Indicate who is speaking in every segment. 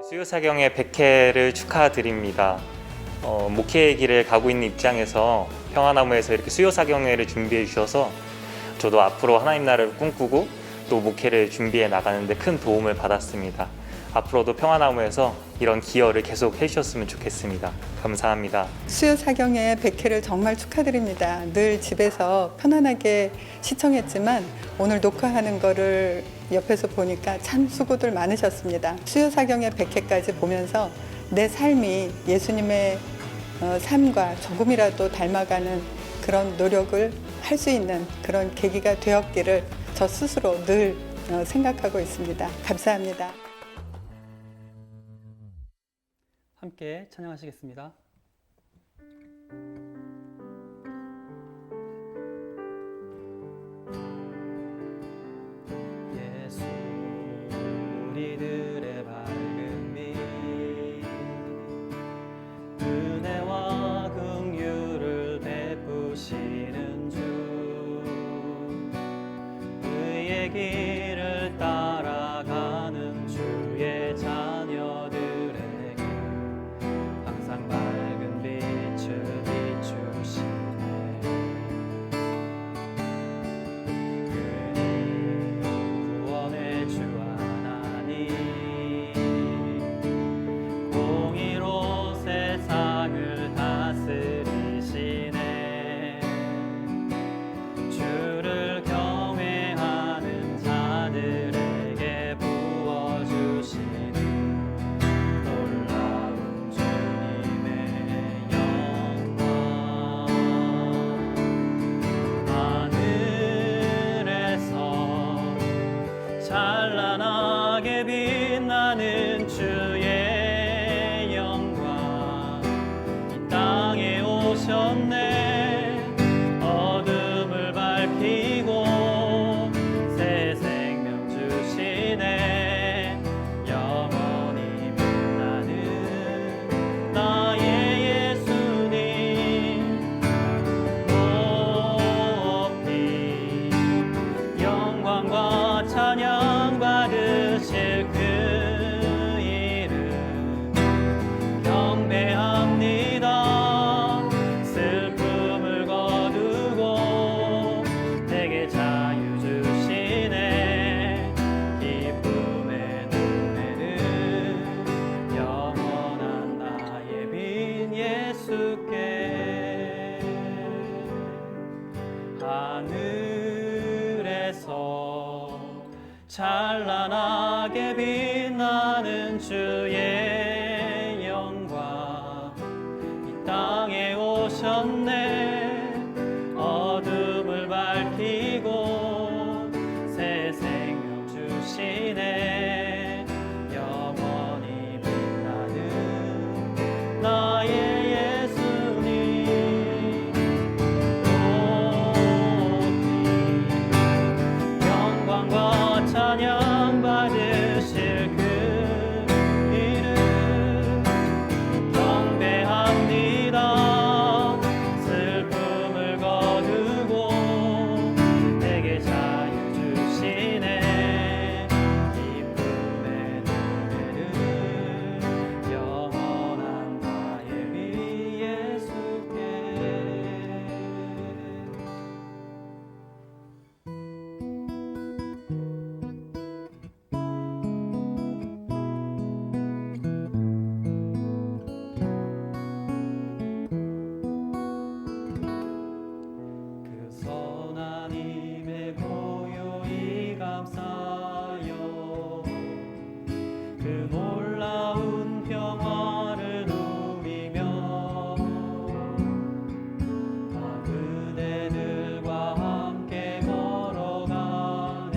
Speaker 1: 수요사경의 100회를 축하드립니다. 목회의 길을 가고 있는 입장에서 평화나무에서 이렇게 수요사경회를 준비해 주셔서 저도 앞으로 하나님 나라를 꿈꾸고 또 목회를 준비해 나가는데 큰 도움을 받았습니다. 앞으로도 평화나무에서 이런 기여를 계속 해주셨으면 좋겠습니다. 감사합니다.
Speaker 2: 수요사경회 100회를 정말 축하드립니다. 늘 집에서 편안하게 시청했지만 오늘 녹화하는 거를 옆에서 보니까 참 수고들 많으셨습니다. 수요사경회 100회까지 보면서 내 삶이 예수님의 삶과 조금이라도 닮아가는 그런 노력을 할 수 있는 그런 계기가 되었기를 저 스스로 늘 생각하고 있습니다. 감사합니다.
Speaker 3: 함께 찬양하시겠습니다. 예수 우리들의 밝은 빛 은혜와 긍휼을 베푸시는 주 그의 길을 따라가는 주의 자녀들에게 항상 밝은 빛을 비추시네. 그는 구원의 주 하나님 공의로 세상을 다스리시네. 주를 경외하는 자들에게 부어주시는 놀라운 주님의 영광. 하늘에서 찬란하게 빛나는 주의 영광 이 땅에 오셨네. 어둠을 밝히고 새 생명 주시네. 영원히 빛나는 나의 예수님 높이 영광과 찬양 받으실 그 이름 경배합니다. 슬픔을 거두고 내게 자유 주시네. 기쁨의 노래는 영원한 나의 빈 예수께. 하늘에서 찬란하게 빛나는 주의 영광 이 땅에 오셨네. 어둠을 밝히고 새 생명 주시네. 영원히 빛나는 나의 예수님 높이 영광과 찬양 받으실 그 이름 경배합니다. 슬픔을 거두고 내게 자유 주시네. 기쁨의 노래를 영원한 나의 위 예수께. 그 선한 힘에 고요히 감사하여 그 놀라운 평화를 누리며 다 그대들과 함께 걸어가네.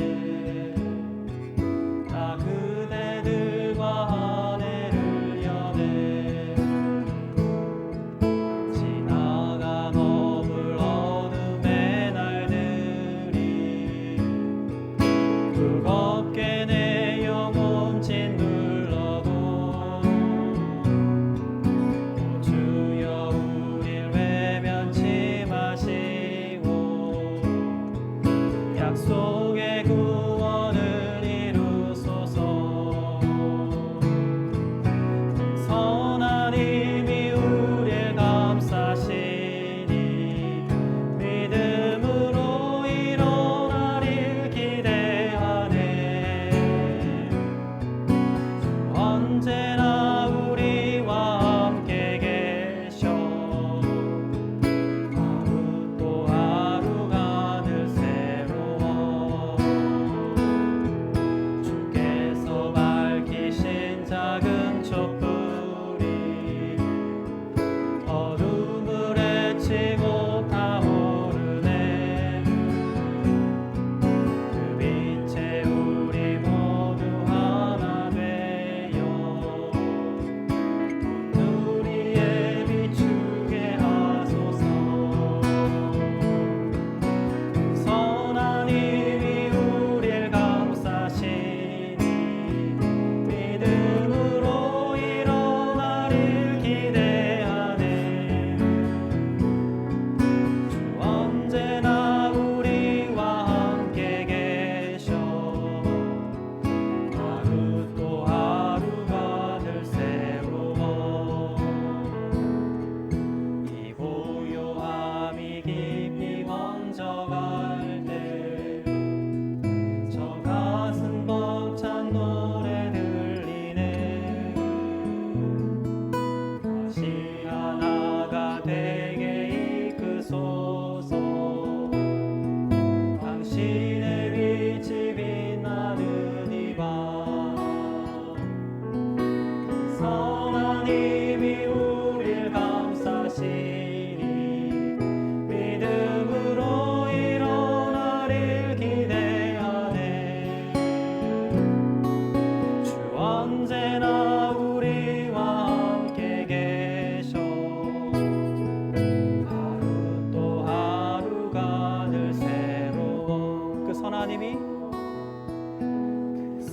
Speaker 3: 다 그대들과 한 해를 여네. 지나간 어둠의 날들이 그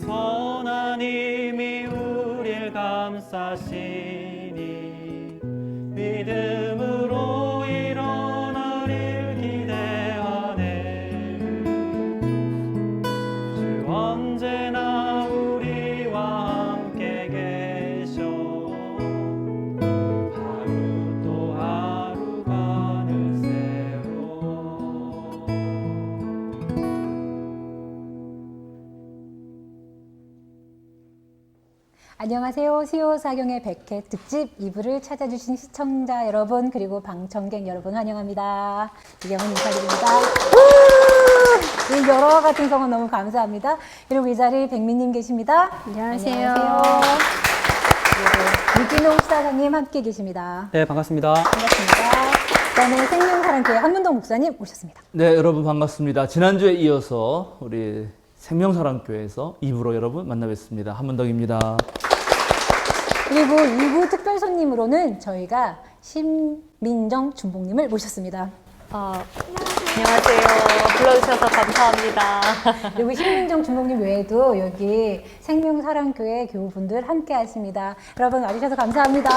Speaker 3: 선한 힘이 우릴 감싸시니 믿음으로 일어나릴 기대하네. 주 언제나 우리와 함께 계셔 하루 또 하루가 늘새로.
Speaker 4: 안녕하세요. 수요사경의 100회 특집 2부를 찾아주신 시청자 여러분 그리고 방청객 여러분 환영합니다. 이경은 인사드립니다. 이 여러 같은 성원 너무 감사합니다. 그리고 이 자리 백미님 계십니다.
Speaker 5: 안녕하세요.
Speaker 4: 그리고 유기농 사장님 함께 계십니다.
Speaker 3: 네, 반갑습니다.
Speaker 4: 반갑습니다. 그다음에 생명사랑교회 한문동 목사님 오셨습니다.
Speaker 6: 네, 여러분 반갑습니다. 지난주에 이어서 우리 생명사랑교회에서 2부로 여러분 만나 뵙습니다. 한문덕입니다.
Speaker 4: 그리고 2부 특별 손님으로는 저희가 신민정 중봉님을 모셨습니다.
Speaker 5: 안녕하세요. 불러주셔서 감사합니다.
Speaker 4: 그리고 신민정 중봉님 외에도 여기 생명사랑교회 교우분들 함께 하십니다. 여러분 와주셔서 감사합니다.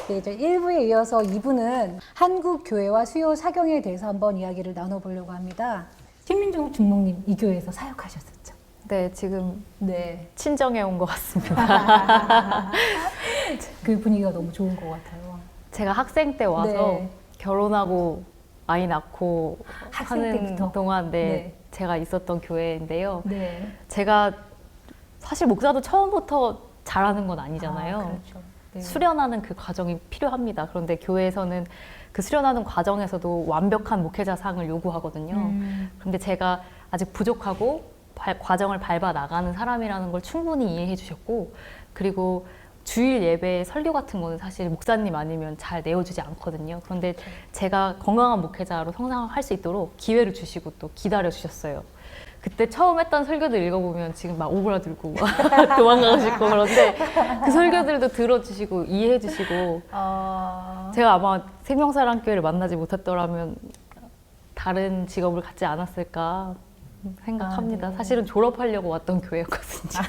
Speaker 4: 네, 저 1부에 이어서 2부는 한국 교회와 수요 사경에 대해서 한번 이야기를 나눠보려고 합니다. 신민정 중봉님 이 교회에서 사역하셨었죠?
Speaker 5: 네, 지금
Speaker 4: 네.
Speaker 5: 친정에 온 것 같습니다.
Speaker 4: 그 분위기가 너무 좋은 것 같아요.
Speaker 5: 제가 학생 때 와서
Speaker 4: 네.
Speaker 5: 결혼하고 아이 낳고
Speaker 4: 학생
Speaker 5: 하는
Speaker 4: 때부터?
Speaker 5: 동안
Speaker 4: 네.
Speaker 5: 제가 있었던 교회인데요.
Speaker 4: 네.
Speaker 5: 제가 사실 목사도 처음부터 잘하는 건 아니잖아요.
Speaker 4: 그렇죠. 네.
Speaker 5: 수련하는 그 과정이 필요합니다. 그런데 교회에서는 그 수련하는 과정에서도 완벽한 목회자상을 요구하거든요. 그런데 제가 아직 부족하고 과정을 밟아 나가는 사람이라는 걸 충분히 이해해 주셨고, 그리고 주일 예배 설교 같은 거는 사실 목사님 아니면 잘 내어주지 않거든요. 그런데 제가 건강한 목회자로 성장할 수 있도록 기회를 주시고 또 기다려 주셨어요. 그때 처음 했던 설교들 읽어보면 지금 막 오그라들고 도망가고 싶고, 그런데 그 설교들도 들어주시고 이해해 주시고, 제가 아마 생명사랑교회를 만나지 못했더라면 다른 직업을 갖지 않았을까 생각합니다.
Speaker 4: 네.
Speaker 5: 사실은 졸업하려고 왔던 교회였거든요.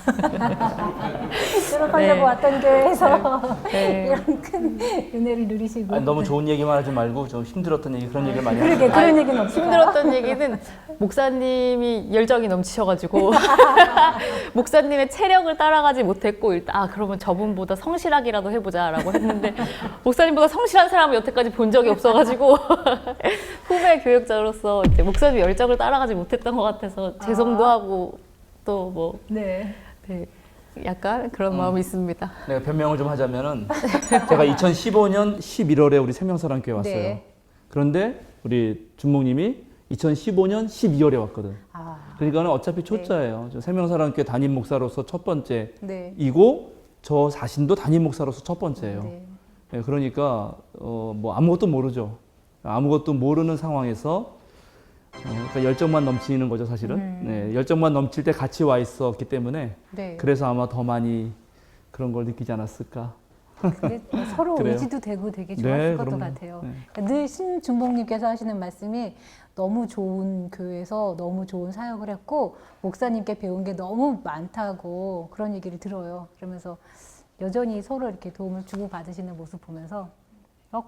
Speaker 4: 졸업하려고
Speaker 5: 네.
Speaker 4: 왔던 교회에서
Speaker 5: 네.
Speaker 4: 이런 큰 은혜를 누리시고.
Speaker 6: 아니, 너무 좋은 얘기만 하지 말고 좀 힘들었던 얘기 그런 얘기를 많이
Speaker 4: 그러게
Speaker 6: 하세요.
Speaker 4: 그런 얘기는 없을까요?
Speaker 5: 힘들었던 얘기는 목사님이 열정이 넘치셔가지고 목사님의 체력을 따라가지 못했고, 일단 그러면 저분보다 성실하기라도 해보자라고 했는데 목사님보다 성실한 사람을 여태까지 본 적이 없어가지고 후배 교역자로서 이제 목사님 열정을 따라가지 못했던 것 같아서 죄송도 하고 또 뭐
Speaker 4: 네.
Speaker 5: 네, 약간 그런 마음이 있습니다.
Speaker 6: 내가 변명을 좀 하자면은 제가 2015년 11월에 우리 생명사랑교회 왔어요.
Speaker 4: 네.
Speaker 6: 그런데 우리 준목님이 2015년 12월에 왔거든.
Speaker 4: 아,
Speaker 6: 그러니까는 어차피 초짜예요. 저 생명사랑교회 담임 목사로서 첫 번째이고
Speaker 4: 네.
Speaker 6: 저 자신도 담임 목사로서 첫 번째예요.
Speaker 4: 네.
Speaker 6: 네, 그러니까 뭐 아무것도 모르죠. 아무것도 모르는 상황에서 그러니까 열정만 넘치는 거죠, 사실은. 네, 열정만 넘칠 때 같이 와 있었기 때문에
Speaker 4: 네.
Speaker 6: 그래서 아마 더 많이 그런 걸 느끼지 않았을까.
Speaker 4: 근데 서로
Speaker 6: 그래요.
Speaker 4: 의지도 되고 되게
Speaker 6: 네,
Speaker 4: 좋았을 것도
Speaker 6: 그럼요.
Speaker 4: 같아요.
Speaker 6: 네.
Speaker 4: 그러니까 늘 신중봉님께서 하시는 말씀이 너무 좋은 교회에서 너무 좋은 사역을 했고 목사님께 배운 게 너무 많다고 그런 얘기를 들어요. 그러면서 여전히 서로 이렇게 도움을 주고 받으시는 모습 보면서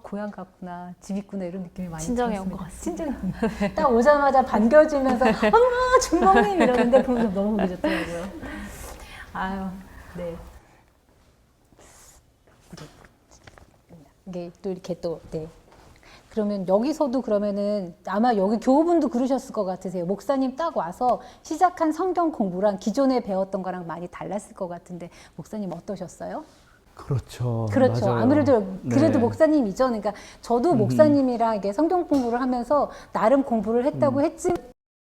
Speaker 4: 고향 같구나, 집 있구나 이런 느낌이 많이
Speaker 5: 친정에 온
Speaker 4: 들었습니다.
Speaker 5: 것 같습니다.
Speaker 4: 친정에 딱 오자마자 반겨주면서 어머 중봉님 이러는데 보면서 너무 보기 좋더라고요. 아유, 네. 이게 또 이렇게 또 네. 그러면 여기서도 그러면은 아마 여기 교우분도 그러셨을 것 같으세요. 목사님 딱 와서 시작한 성경 공부랑 기존에 배웠던 거랑 많이 달랐을 것 같은데 목사님 어떠셨어요?
Speaker 6: 그렇죠.
Speaker 4: 그렇죠.
Speaker 6: 맞아요.
Speaker 4: 아무래도 그래도
Speaker 6: 네.
Speaker 4: 목사님이죠. 그러니까 저도 목사님이랑 이게 성경 공부를 하면서 나름 공부를 했다고 했지만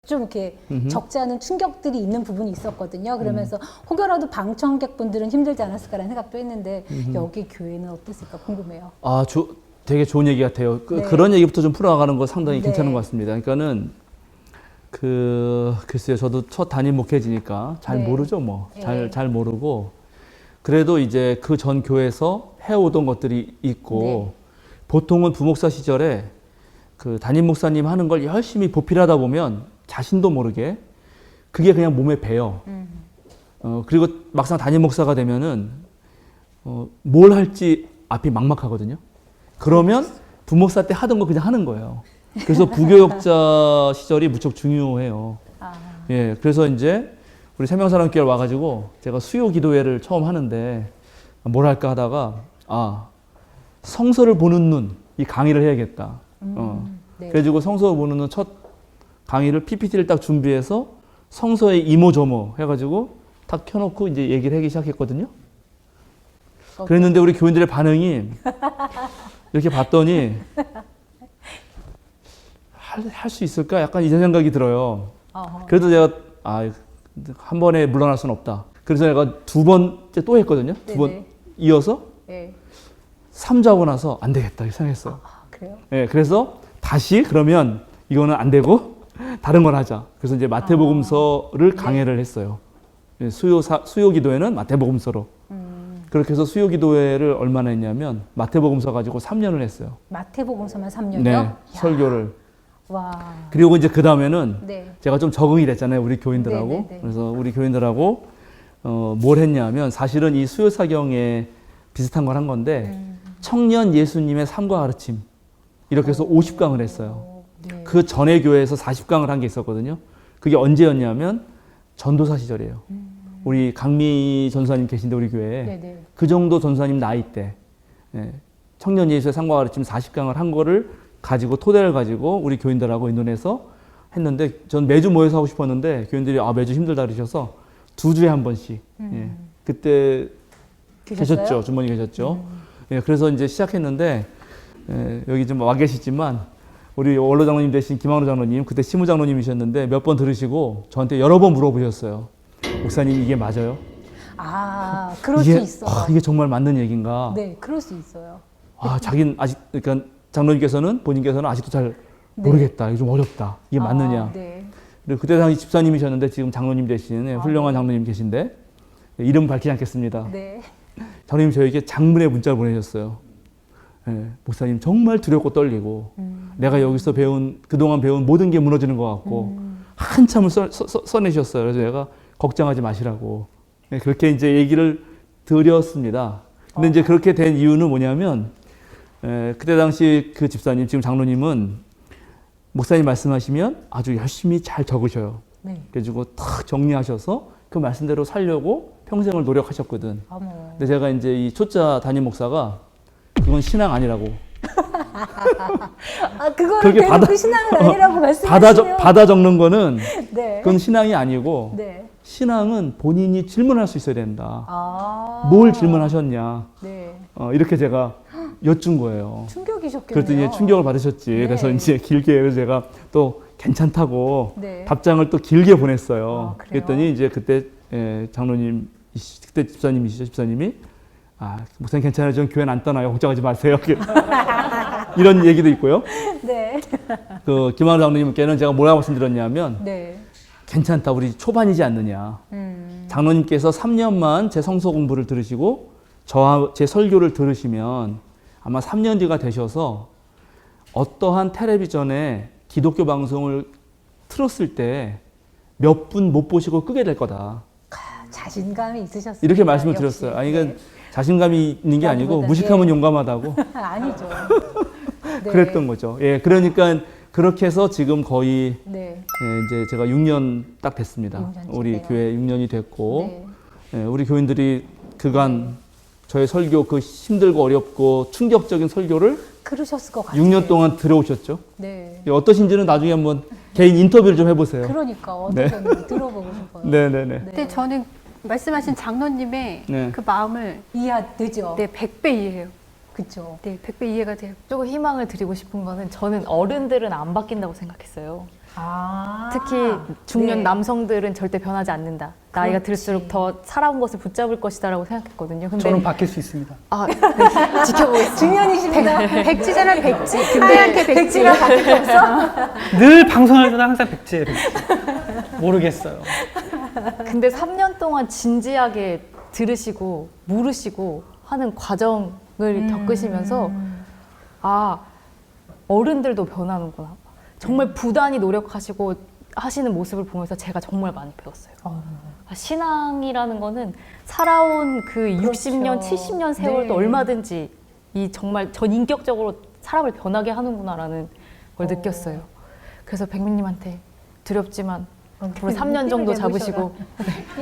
Speaker 4: 좀 이렇게 적지 않은 충격들이 있는 부분이 있었거든요. 그러면서 혹여라도 방청객분들은 힘들지 않았을까라는 생각도 했는데 여기 교회는 어땠을까 궁금해요.
Speaker 6: 되게 좋은 얘기 같아요.
Speaker 4: 네.
Speaker 6: 그런 얘기부터 좀 풀어나가는 거 상당히
Speaker 4: 네.
Speaker 6: 괜찮은 것 같습니다. 그러니까는 글쎄요, 저도 첫 담임 목회지니까 잘
Speaker 4: 네.
Speaker 6: 모르죠, 뭐.
Speaker 4: 네.
Speaker 6: 잘 모르고. 그래도 이제 그 전 교회에서 해오던 것들이 있고,
Speaker 4: 네.
Speaker 6: 보통은 부목사 시절에 그 담임 목사님 하는 걸 열심히 보필하다 보면 자신도 모르게 그게 그냥 몸에 배요. 그리고 막상 담임 목사가 되면은 뭘 할지 앞이 막막하거든요. 그러면 부목사 때 하던 거 그냥 하는 거예요. 그래서 부교역자 시절이 무척 중요해요. 예, 그래서 이제 우리 세명사랑교회 와가지고 제가 수요 기도회를 처음 하는데 뭘 할까 하다가 성서를 보는 눈, 이 강의를 해야겠다.
Speaker 4: 네.
Speaker 6: 그래가지고 성서 보는 눈 첫 강의를 PPT를 딱 준비해서 성서의 이모저모 해가지고 딱 켜놓고 이제 얘기를 하기 시작했거든요. 그랬는데 우리 교인들의 반응이 이렇게 봤더니 할 수 있을까? 약간 이런 생각이 들어요. 그래도 제가 한 번에 물러날 수는 없다. 그래서 내가 두 번째 또 했거든요. 두 번
Speaker 4: 네네.
Speaker 6: 이어서
Speaker 4: 네.
Speaker 6: 3주 하고 나서 안 되겠다 이렇게 생각했어요.
Speaker 4: 그래요?
Speaker 6: 네, 그래서 다시 그러면 이거는 안 되고 다른 걸 하자. 그래서 이제 마태복음서를 강해를 했어요. 예, 수요 기도회는 마태복음서로. 그렇게 해서 수요 기도회를 얼마나 했냐면 마태복음서 가지고 3년을 했어요.
Speaker 4: 마태복음서만 3년이요?
Speaker 6: 네, 설교를.
Speaker 4: 와.
Speaker 6: 그리고 이제 그 다음에는
Speaker 4: 네.
Speaker 6: 제가 좀 적응이 됐잖아요, 우리 교인들하고.
Speaker 4: 네네네.
Speaker 6: 그래서 우리 교인들하고 뭘 했냐면 사실은 이 수요 사경에 비슷한 걸 한 건데 청년 예수님의 삶과 가르침 이렇게 해서 50강을 했어요.
Speaker 4: 네.
Speaker 6: 그 전에 교회에서 40강을 한 게 있었거든요. 그게 언제였냐면 전도사 시절이에요. 우리 강미 전사님 계신데 우리 교회에
Speaker 4: 네네.
Speaker 6: 그 정도 전사님 나이 때 청년 예수의 삶과 가르침 40강을 한 거를 가지고 토대를 가지고 우리 교인들하고 의논해서 했는데 전 매주 모여서 하고 싶었는데 교인들이 매주 힘들다 그러셔서 2주에 한 번씩 그때
Speaker 4: 계셨어요?
Speaker 6: 계셨죠. 주머니 계셨죠. 예, 그래서 이제 시작했는데 여기 좀 와 계시지만 우리 원로 장로님 대신 김한호 장로님 그때 시무 장로님이셨는데 몇 번 들으시고 저한테 여러 번 물어보셨어요. 목사님 이게 맞아요?
Speaker 4: 그럴
Speaker 6: 이게,
Speaker 4: 수 있어요.
Speaker 6: 이게 정말 맞는 얘기인가?
Speaker 4: 네, 그럴 수 있어요.
Speaker 6: 자기는 아직 그러니까 장로님께서는 본인께서는 아직도 잘 모르겠다. 이게 좀 어렵다. 이게 맞느냐?
Speaker 4: 네.
Speaker 6: 그리고 그때 당시 집사님이셨는데 지금 장로님 대신 훌륭한 장로님 계신데 이름 밝히지 않겠습니다.
Speaker 4: 네.
Speaker 6: 장로님 저에게 장문의 문자를 보내셨어요. 목사님 정말 두렵고 떨리고 내가 여기서 그동안 배운 모든 게 무너지는 것 같고 한참을 써내셨어요. 그래서 내가 걱정하지 마시라고 그렇게 이제 얘기를 드렸습니다. 근데 이제 그렇게 된 이유는 뭐냐면 그때 당시 그 집사님 지금 장로님은 목사님 말씀하시면 아주 열심히 잘 적으셔요.
Speaker 4: 네.
Speaker 6: 그래가지고 탁 정리하셔서 그 말씀대로 살려고 평생을 노력하셨거든. 근데 제가 이제 이 초짜 담임 목사가 그건 신앙 아니라고.
Speaker 4: 그거를
Speaker 6: 그렇게
Speaker 4: 대놓고 신앙은 아니라고 말씀하시네요.
Speaker 6: 받아 적는 거는
Speaker 4: 네.
Speaker 6: 그건 신앙이 아니고
Speaker 4: 네.
Speaker 6: 신앙은 본인이 질문할 수 있어야 된다. 뭘 질문하셨냐.
Speaker 4: 네.
Speaker 6: 이렇게 제가 여쭌 거예요.
Speaker 4: 충격이셨겠네요.
Speaker 6: 그랬더니 충격을 받으셨지.
Speaker 4: 네.
Speaker 6: 그래서 이제 길게 그래서 제가 또 괜찮다고
Speaker 4: 네.
Speaker 6: 답장을 또 길게 보냈어요.
Speaker 4: 그래요?
Speaker 6: 그랬더니 이제 그때 장로님, 그때 집사님이시죠, 집사님이 목사님 괜찮아요. 전 교회는 안 떠나요. 걱정하지 마세요. 이런 얘기도 있고요.
Speaker 4: 네.
Speaker 6: 그 김한호 장로님께는 제가 뭐라고 말씀드렸냐면
Speaker 4: 네.
Speaker 6: 괜찮다. 우리 초반이지 않느냐. 장로님께서 3년만 제 성서 공부를 들으시고 저와 제 설교를 들으시면 아마 3년 뒤가 되셔서 어떠한 텔레비전에 기독교 방송을 틀었을 때 몇 분 못 보시고 끄게 될 거다.
Speaker 4: 자신감이 있으셨어요.
Speaker 6: 이렇게 말씀을
Speaker 4: 역시.
Speaker 6: 드렸어요. 그러니까
Speaker 4: 네.
Speaker 6: 자신감이 있는 게 아니고
Speaker 4: 나보다,
Speaker 6: 무식하면
Speaker 4: 예.
Speaker 6: 용감하다고
Speaker 4: 아니죠. 네.
Speaker 6: 그랬던 거죠. 예, 그러니까 그렇게 해서 지금 거의
Speaker 4: 네.
Speaker 6: 이제 제가 6년 딱 됐습니다.
Speaker 4: 6년
Speaker 6: 우리
Speaker 4: 됐네요.
Speaker 6: 교회 6년이 됐고
Speaker 4: 네.
Speaker 6: 우리 교인들이 그간 저의 설교 그 힘들고 어렵고 충격적인 설교를
Speaker 4: 그러셨을 것 같아요.
Speaker 6: 6년 동안 들어오셨죠.
Speaker 4: 네.
Speaker 6: 어떠신지는 나중에 한번 개인 인터뷰를 좀 해보세요.
Speaker 4: 그러니까 어떠셨는지 들어보고 싶어요.
Speaker 6: 네네네.
Speaker 7: 근데 저는 말씀하신 장로님의
Speaker 6: 네.
Speaker 7: 그 마음을
Speaker 4: 이해되죠.
Speaker 7: 100배 이해해요.
Speaker 4: 그렇죠.
Speaker 7: 네, 100배 이해가 돼요.
Speaker 5: 조금 희망을 드리고 싶은 거는 저는 어른들은 안 바뀐다고 생각했어요. 특히 중년
Speaker 4: 네.
Speaker 5: 남성들은 절대 변하지 않는다. 나이가
Speaker 4: 그렇지.
Speaker 5: 들수록 더 살아온 것을 붙잡을 것이다라고 생각했거든요. 근데
Speaker 3: 저는 바뀔 수 있습니다.
Speaker 5: 네, 지켜보겠습니다.
Speaker 4: 중년이십니다.
Speaker 7: 백지잖아, 백지. 하얗게 백지.
Speaker 4: 백지가 바뀔 게 없어?
Speaker 3: 늘 방송할 때도 항상 백지예요. 모르겠어요.
Speaker 5: 근데 3년 동안 진지하게 들으시고 물으시고 하는 과정을 겪으시면서 어른들도 변하는구나. 정말 부단히 노력하시고 하시는 모습을 보면서 제가 정말 많이 배웠어요. 신앙이라는 거는 살아온 그 60년, 70년 세월도
Speaker 4: 네.
Speaker 5: 얼마든지 이 정말 전인격적으로 사람을 변하게 하는구나라는 걸 느꼈어요. 그래서 백민님한테 두렵지만 앞으로 3년 정도 잡으시고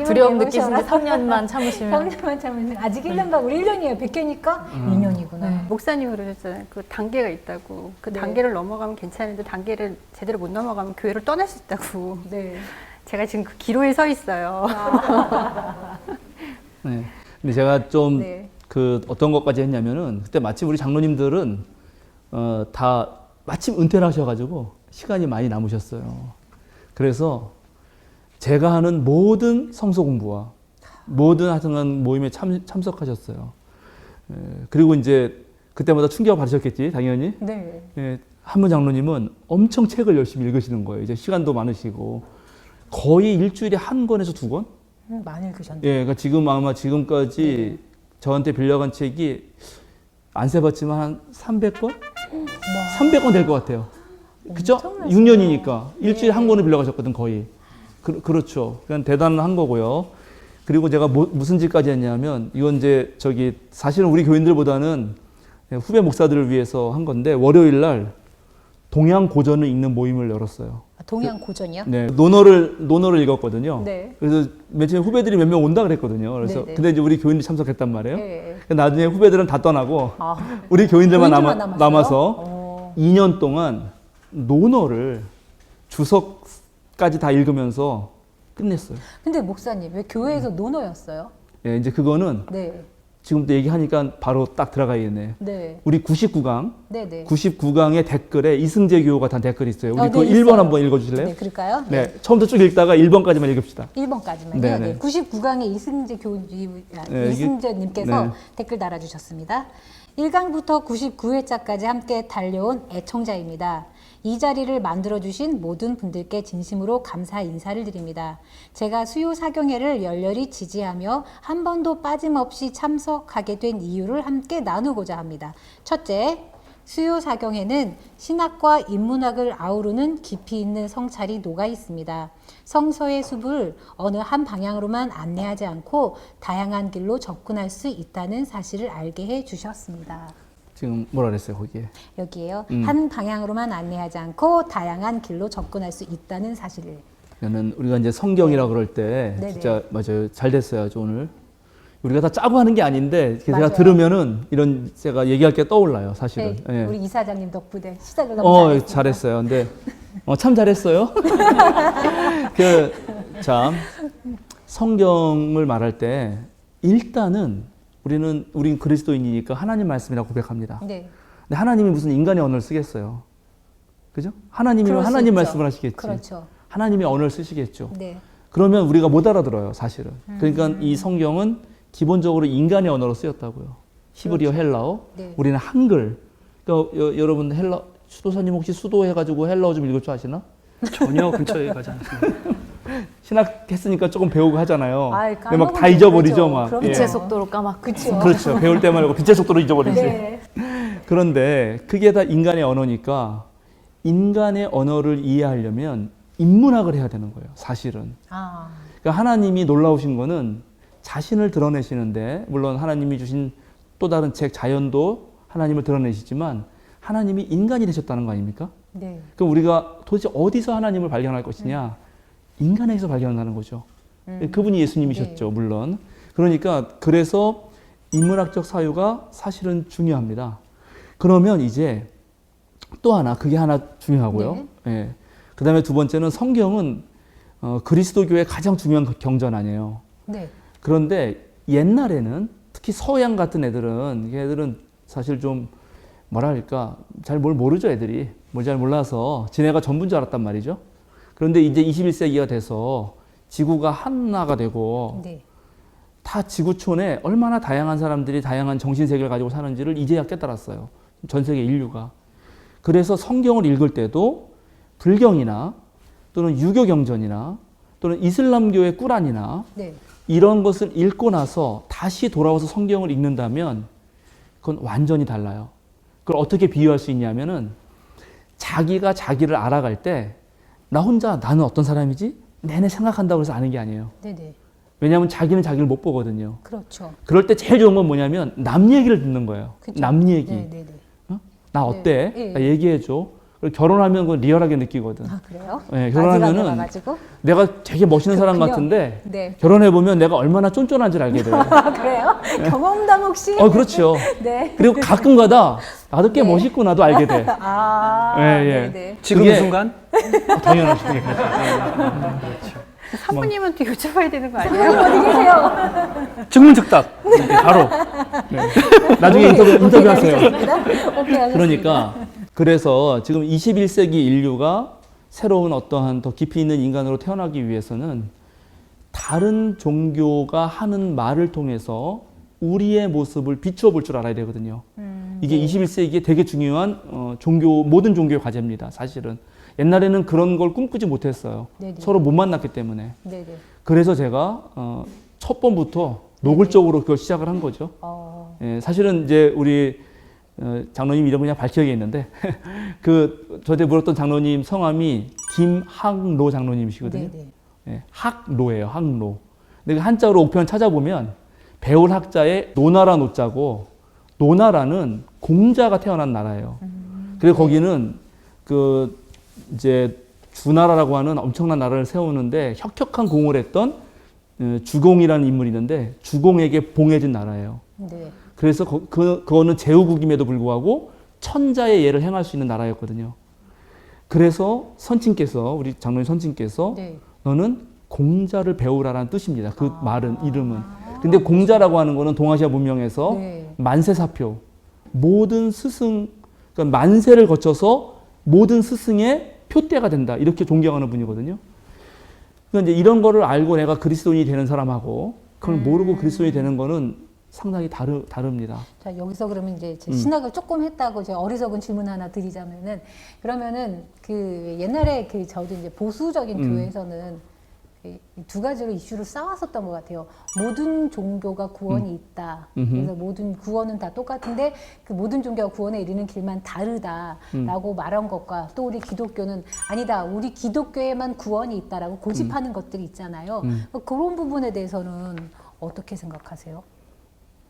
Speaker 5: 두려움 느끼시는데 3년만 참으시면
Speaker 4: 3년만 참으면 아직 1년간 우리 1년이에요. 100개니까 2년이구나.
Speaker 5: 네.
Speaker 7: 목사님 그러셨잖아요. 그 단계가 있다고. 그
Speaker 4: 네.
Speaker 7: 단계를 넘어가면 괜찮은데 단계를 제대로 못 넘어가면 교회를 떠날 수 있다고.
Speaker 4: 네.
Speaker 7: 제가 지금 그 기로에 서 있어요.
Speaker 6: 네. 근데 제가 좀
Speaker 4: 네.
Speaker 6: 그 어떤 것까지 했냐면은 그때 마침 우리 장로님들은 다 마침 은퇴를 하셔가지고 시간이 많이 남으셨어요. 그래서 제가 하는 모든 성서 공부와 모든 하여튼 모임에 참석하셨어요. 그리고 이제 그때마다 충격을 받으셨겠지, 당연히.
Speaker 4: 네.
Speaker 6: 한문 장로님은 엄청 책을 열심히 읽으시는 거예요. 이제 시간도 많으시고 거의 일주일에 한 권에서 두 권?
Speaker 4: 많이 읽으셨네요.
Speaker 6: 예, 그러니까 지금 아마 지금까지 저한테 빌려간 책이 안 세봤지만 한 300권? 300권 될 것 같아요. 그죠?
Speaker 4: 엄청나시네요.
Speaker 6: 6년이니까 일주일에
Speaker 4: 예.
Speaker 6: 한 권을 빌려가셨거든, 거의. 그렇죠. 그냥 대단한 거고요. 그리고 제가 무슨 짓까지 했냐면 이건 이제 사실은 우리 교인들보다는 후배 목사들을 위해서 한 건데 월요일 날 동양 고전을 읽는 모임을 열었어요.
Speaker 4: 동양 고전이요?
Speaker 6: 네, 논어를 읽었거든요.
Speaker 4: 네.
Speaker 6: 그래서 맨 처음에 후배들이 몇 명 온다 그랬거든요. 그래서
Speaker 4: 네네.
Speaker 6: 근데 이제 우리 교인들이 참석했단 말이에요.
Speaker 4: 네.
Speaker 6: 나중에 후배들은 다 떠나고
Speaker 4: 아,
Speaker 6: 우리 교인들만
Speaker 4: 교인들만
Speaker 6: 남아서 2년 동안 논어를 주석까지 다 읽으면서 끝냈어요.
Speaker 4: 근데 목사님 왜 교회에서 논어였어요?
Speaker 6: 예, 이제 그거는
Speaker 4: 네.
Speaker 6: 지금도 얘기하니까 바로 딱 들어가야겠네.
Speaker 4: 네.
Speaker 6: 우리 99강,
Speaker 4: 네, 네.
Speaker 6: 99강의 댓글에 이승재 교우가 단 댓글이 있어요. 우리
Speaker 4: 네,
Speaker 6: 그거
Speaker 4: 있어요.
Speaker 6: 1번 한번 읽어주실래요?
Speaker 4: 네, 그럴까요?
Speaker 6: 네, 처음부터 쭉 읽다가 1번까지만 읽읍시다.
Speaker 4: 1번까지만요.
Speaker 6: 네,
Speaker 4: 네,
Speaker 6: 네.
Speaker 4: 99강의 이승재
Speaker 6: 네,
Speaker 4: 이승재님께서
Speaker 6: 네.
Speaker 4: 댓글 달아주셨습니다. 1강부터 99회차까지 함께 달려온 애청자입니다. 이 자리를 만들어주신 모든 분들께 진심으로 감사 인사를 드립니다. 제가 수요 사경회를 열렬히 지지하며 한 번도 빠짐없이 참석하게 된 이유를 함께 나누고자 합니다. 첫째, 수요 사경회는 신학과 인문학을 아우르는 깊이 있는 성찰이 녹아 있습니다. 성서의 숲을 어느 한 방향으로만 안내하지 않고 다양한 길로 접근할 수 있다는 사실을 알게 해 주셨습니다.
Speaker 6: 지금 뭐라 그랬어요, 거기에?
Speaker 4: 여기에요. 한 방향으로만 안내하지 않고 다양한 길로 접근할 수 있다는 사실을.
Speaker 6: 그러면 우리가 이제 성경이라 그럴 때
Speaker 4: 네네.
Speaker 6: 진짜 맞아요. 잘 됐어요, 오늘. 우리가 다 짜고 하는 게 아닌데 제가
Speaker 4: 맞아요.
Speaker 6: 들으면은 이런 제가 얘기할 게 떠올라요, 사실은.
Speaker 4: 네,
Speaker 6: 예.
Speaker 4: 우리 이사장님 덕분에 시작을 너무 잘했습니다.
Speaker 6: 잘했어요. 근데 참 잘했어요. 참 성경을 말할 때 일단은 우린 그리스도인이니까 하나님 말씀이라고 고백합니다.
Speaker 4: 네,
Speaker 6: 근데 하나님이 무슨 인간의 언어를 쓰겠어요? 그죠? 하나님이면
Speaker 4: 그럴 수
Speaker 6: 하나님
Speaker 4: 있죠.
Speaker 6: 말씀을 하시겠지.
Speaker 4: 그렇죠.
Speaker 6: 하나님의 언어를 쓰시겠죠.
Speaker 4: 네,
Speaker 6: 그러면 우리가 못 알아들어요, 사실은. 그러니까 이 성경은 기본적으로 인간의 언어로 쓰였다고요. 히브리어, 헬라어.
Speaker 4: 네.
Speaker 6: 우리는 한글. 그러니까 여러분 수도사님 혹시 수도해가지고 헬라어 좀 읽을 줄 아시나?
Speaker 3: 전혀 근처에 가지 않습니다.
Speaker 6: 신학했으니까 조금 배우고 하잖아요.
Speaker 4: 아이,
Speaker 6: 근데 막 다
Speaker 4: 까먹으면
Speaker 6: 잊어버리죠,
Speaker 4: 되죠.
Speaker 6: 막.
Speaker 4: 그럼요.
Speaker 6: 예.
Speaker 5: 빛의 속도로 까맣고
Speaker 4: 그렇죠.
Speaker 6: 그렇죠. 배울 때 말고 빛의 속도로 잊어버리지.
Speaker 4: 네.
Speaker 6: 그런데 그게 다 인간의 언어니까 인간의 언어를 이해하려면 인문학을 해야 되는 거예요, 사실은.
Speaker 4: 아,
Speaker 6: 그러니까 하나님이 놀라우신 거는 자신을 드러내시는데, 물론 하나님이 주신 또 다른 책 자연도 하나님을 드러내시지만 하나님이 인간이 되셨다는 거 아닙니까?
Speaker 4: 네.
Speaker 6: 그럼 우리가 도대체 어디서 하나님을 발견할 것이냐? 인간에서 발견하는 거죠. 그분이 예수님이셨죠, 물론. 그러니까 그래서 인문학적 사유가 사실은 중요합니다. 그러면 이제 또 하나, 그게 하나 중요하고요. 예. 그 다음에 두 번째는 성경은 그리스도교의 가장 중요한 경전 아니에요.
Speaker 4: 네.
Speaker 6: 그런데 옛날에는 특히 서양 같은 애들은 사실 좀 뭐랄까 잘 뭘 모르죠, 애들이. 뭘 잘 몰라서 지네가 전부인 줄 알았단 말이죠. 그런데 이제 21세기가 돼서 지구가 하나가 되고
Speaker 4: 네.
Speaker 6: 다 지구촌에 얼마나 다양한 사람들이 다양한 정신세계를 가지고 사는지를 이제야 깨달았어요. 전 세계 인류가. 그래서 성경을 읽을 때도 불경이나 또는 유교 경전이나 또는 이슬람교의 꾸란이나
Speaker 4: 네.
Speaker 6: 이런 것을 읽고 나서 다시 돌아와서 성경을 읽는다면 그건 완전히 달라요. 그걸 어떻게 비유할 수 있냐면은 자기가 자기를 알아갈 때 나 혼자 나는 어떤 사람이지? 내내 생각한다고 해서 아는 게 아니에요.
Speaker 4: 네네.
Speaker 6: 왜냐하면 자기는 자기를 못 보거든요.
Speaker 4: 그렇죠.
Speaker 6: 그럴 때 제일 좋은 건 뭐냐면 남 얘기를 듣는 거예요.
Speaker 4: 그쵸?
Speaker 6: 남 얘기.
Speaker 4: 네네네.
Speaker 6: 나 어때?
Speaker 4: 네.
Speaker 6: 나 얘기해줘. 그리고 결혼하면 그건 리얼하게 느끼거든.
Speaker 4: 아 그래요?
Speaker 6: 네, 결혼하면은
Speaker 4: 가지고
Speaker 6: 내가 되게 멋있는 사람
Speaker 4: 그렇군요.
Speaker 6: 같은데
Speaker 4: 네.
Speaker 6: 결혼해보면 내가 얼마나 쫀쫀한지를 알게 돼요.
Speaker 4: 아 그래요? 경험담 혹시?
Speaker 6: 그렇죠.
Speaker 4: 네.
Speaker 6: 그리고 가끔가다 나도 꽤
Speaker 4: 네.
Speaker 6: 멋있구나도 알게 돼.
Speaker 4: 아,
Speaker 6: 예, 예.
Speaker 4: 네네.
Speaker 3: 지금 이
Speaker 6: 그게-
Speaker 3: 순간?
Speaker 6: 당연하죠.
Speaker 7: 사모님한테 여쭤봐야 되는 거 아니에요?
Speaker 4: 어디 계세요?
Speaker 3: 즉문즉답.
Speaker 6: 바로. 네. 나중에 인터뷰하세요.
Speaker 4: 오케이, 알겠습니다.
Speaker 6: 그러니까 그래서 지금 21세기 인류가 새로운 어떠한 더 깊이 있는 인간으로 태어나기 위해서는 다른 종교가 하는 말을 통해서 우리의 모습을 비추어 볼 줄 알아야 되거든요. 이게 21세기에 되게 중요한 모든 종교의 과제입니다. 사실은. 옛날에는 그런 걸 꿈꾸지 못했어요.
Speaker 4: 네네.
Speaker 6: 서로 못 만났기 때문에.
Speaker 4: 네네.
Speaker 6: 그래서 제가 첫 번부터 노골적으로 그걸 시작을 한 거죠. 예, 사실은 이제 우리 장로님 이름 그냥 밝혀야겠는데 그 저한테 물었던 장로님 성함이 김학로 장로님이시거든요.
Speaker 4: 네네.
Speaker 6: 예, 학로예요, 학로. 근데 그 한자로 옥편 찾아보면 배울 학자의 노나라 노자고 노나라는 공자가 태어난 나라예요. 그래서 거기는 그 이제 주나라라고 하는 엄청난 나라를 세우는데 혁혁한 공을 했던 주공이라는 인물이 있는데 주공에게 봉해진 나라예요.
Speaker 4: 네.
Speaker 6: 그래서 그거는 제후국임에도 불구하고 천자의 예를 행할 수 있는 나라였거든요. 그래서 선친께서 우리 장로님 선친께서
Speaker 4: 네.
Speaker 6: 너는 공자를 배우라라는 뜻입니다. 그 말은 이름은. 근데 공자라고 하는 거는 동아시아 문명에서
Speaker 4: 네.
Speaker 6: 만세사표 모든 스승 그러니까 만세를 거쳐서 모든 스승의 표대가 된다 이렇게 존경하는 분이거든요. 그러니까 이제 이런 거를 알고 내가 그리스도인이 되는 사람하고 그걸 모르고 그리스도인이 되는 거는 상당히 다릅니다.
Speaker 4: 자 여기서 그러면 이제 제 신학을 조금 했다고 제 어리석은 질문 하나 드리자면은 그러면은 그 옛날에 그 저도 이제 보수적인 교회에서는 두 가지로 이슈를 쌓았었던 것 같아요. 모든 종교가 구원이 있다. 그래서 모든 구원은 다 똑같은데 그 모든 종교가 구원에 이르는 길만 다르다라고 말한 것과 또 우리 기독교는 아니다. 우리 기독교에만 구원이 있다라고 고집하는 것들이 있잖아요. 그런 부분에 대해서는 어떻게 생각하세요?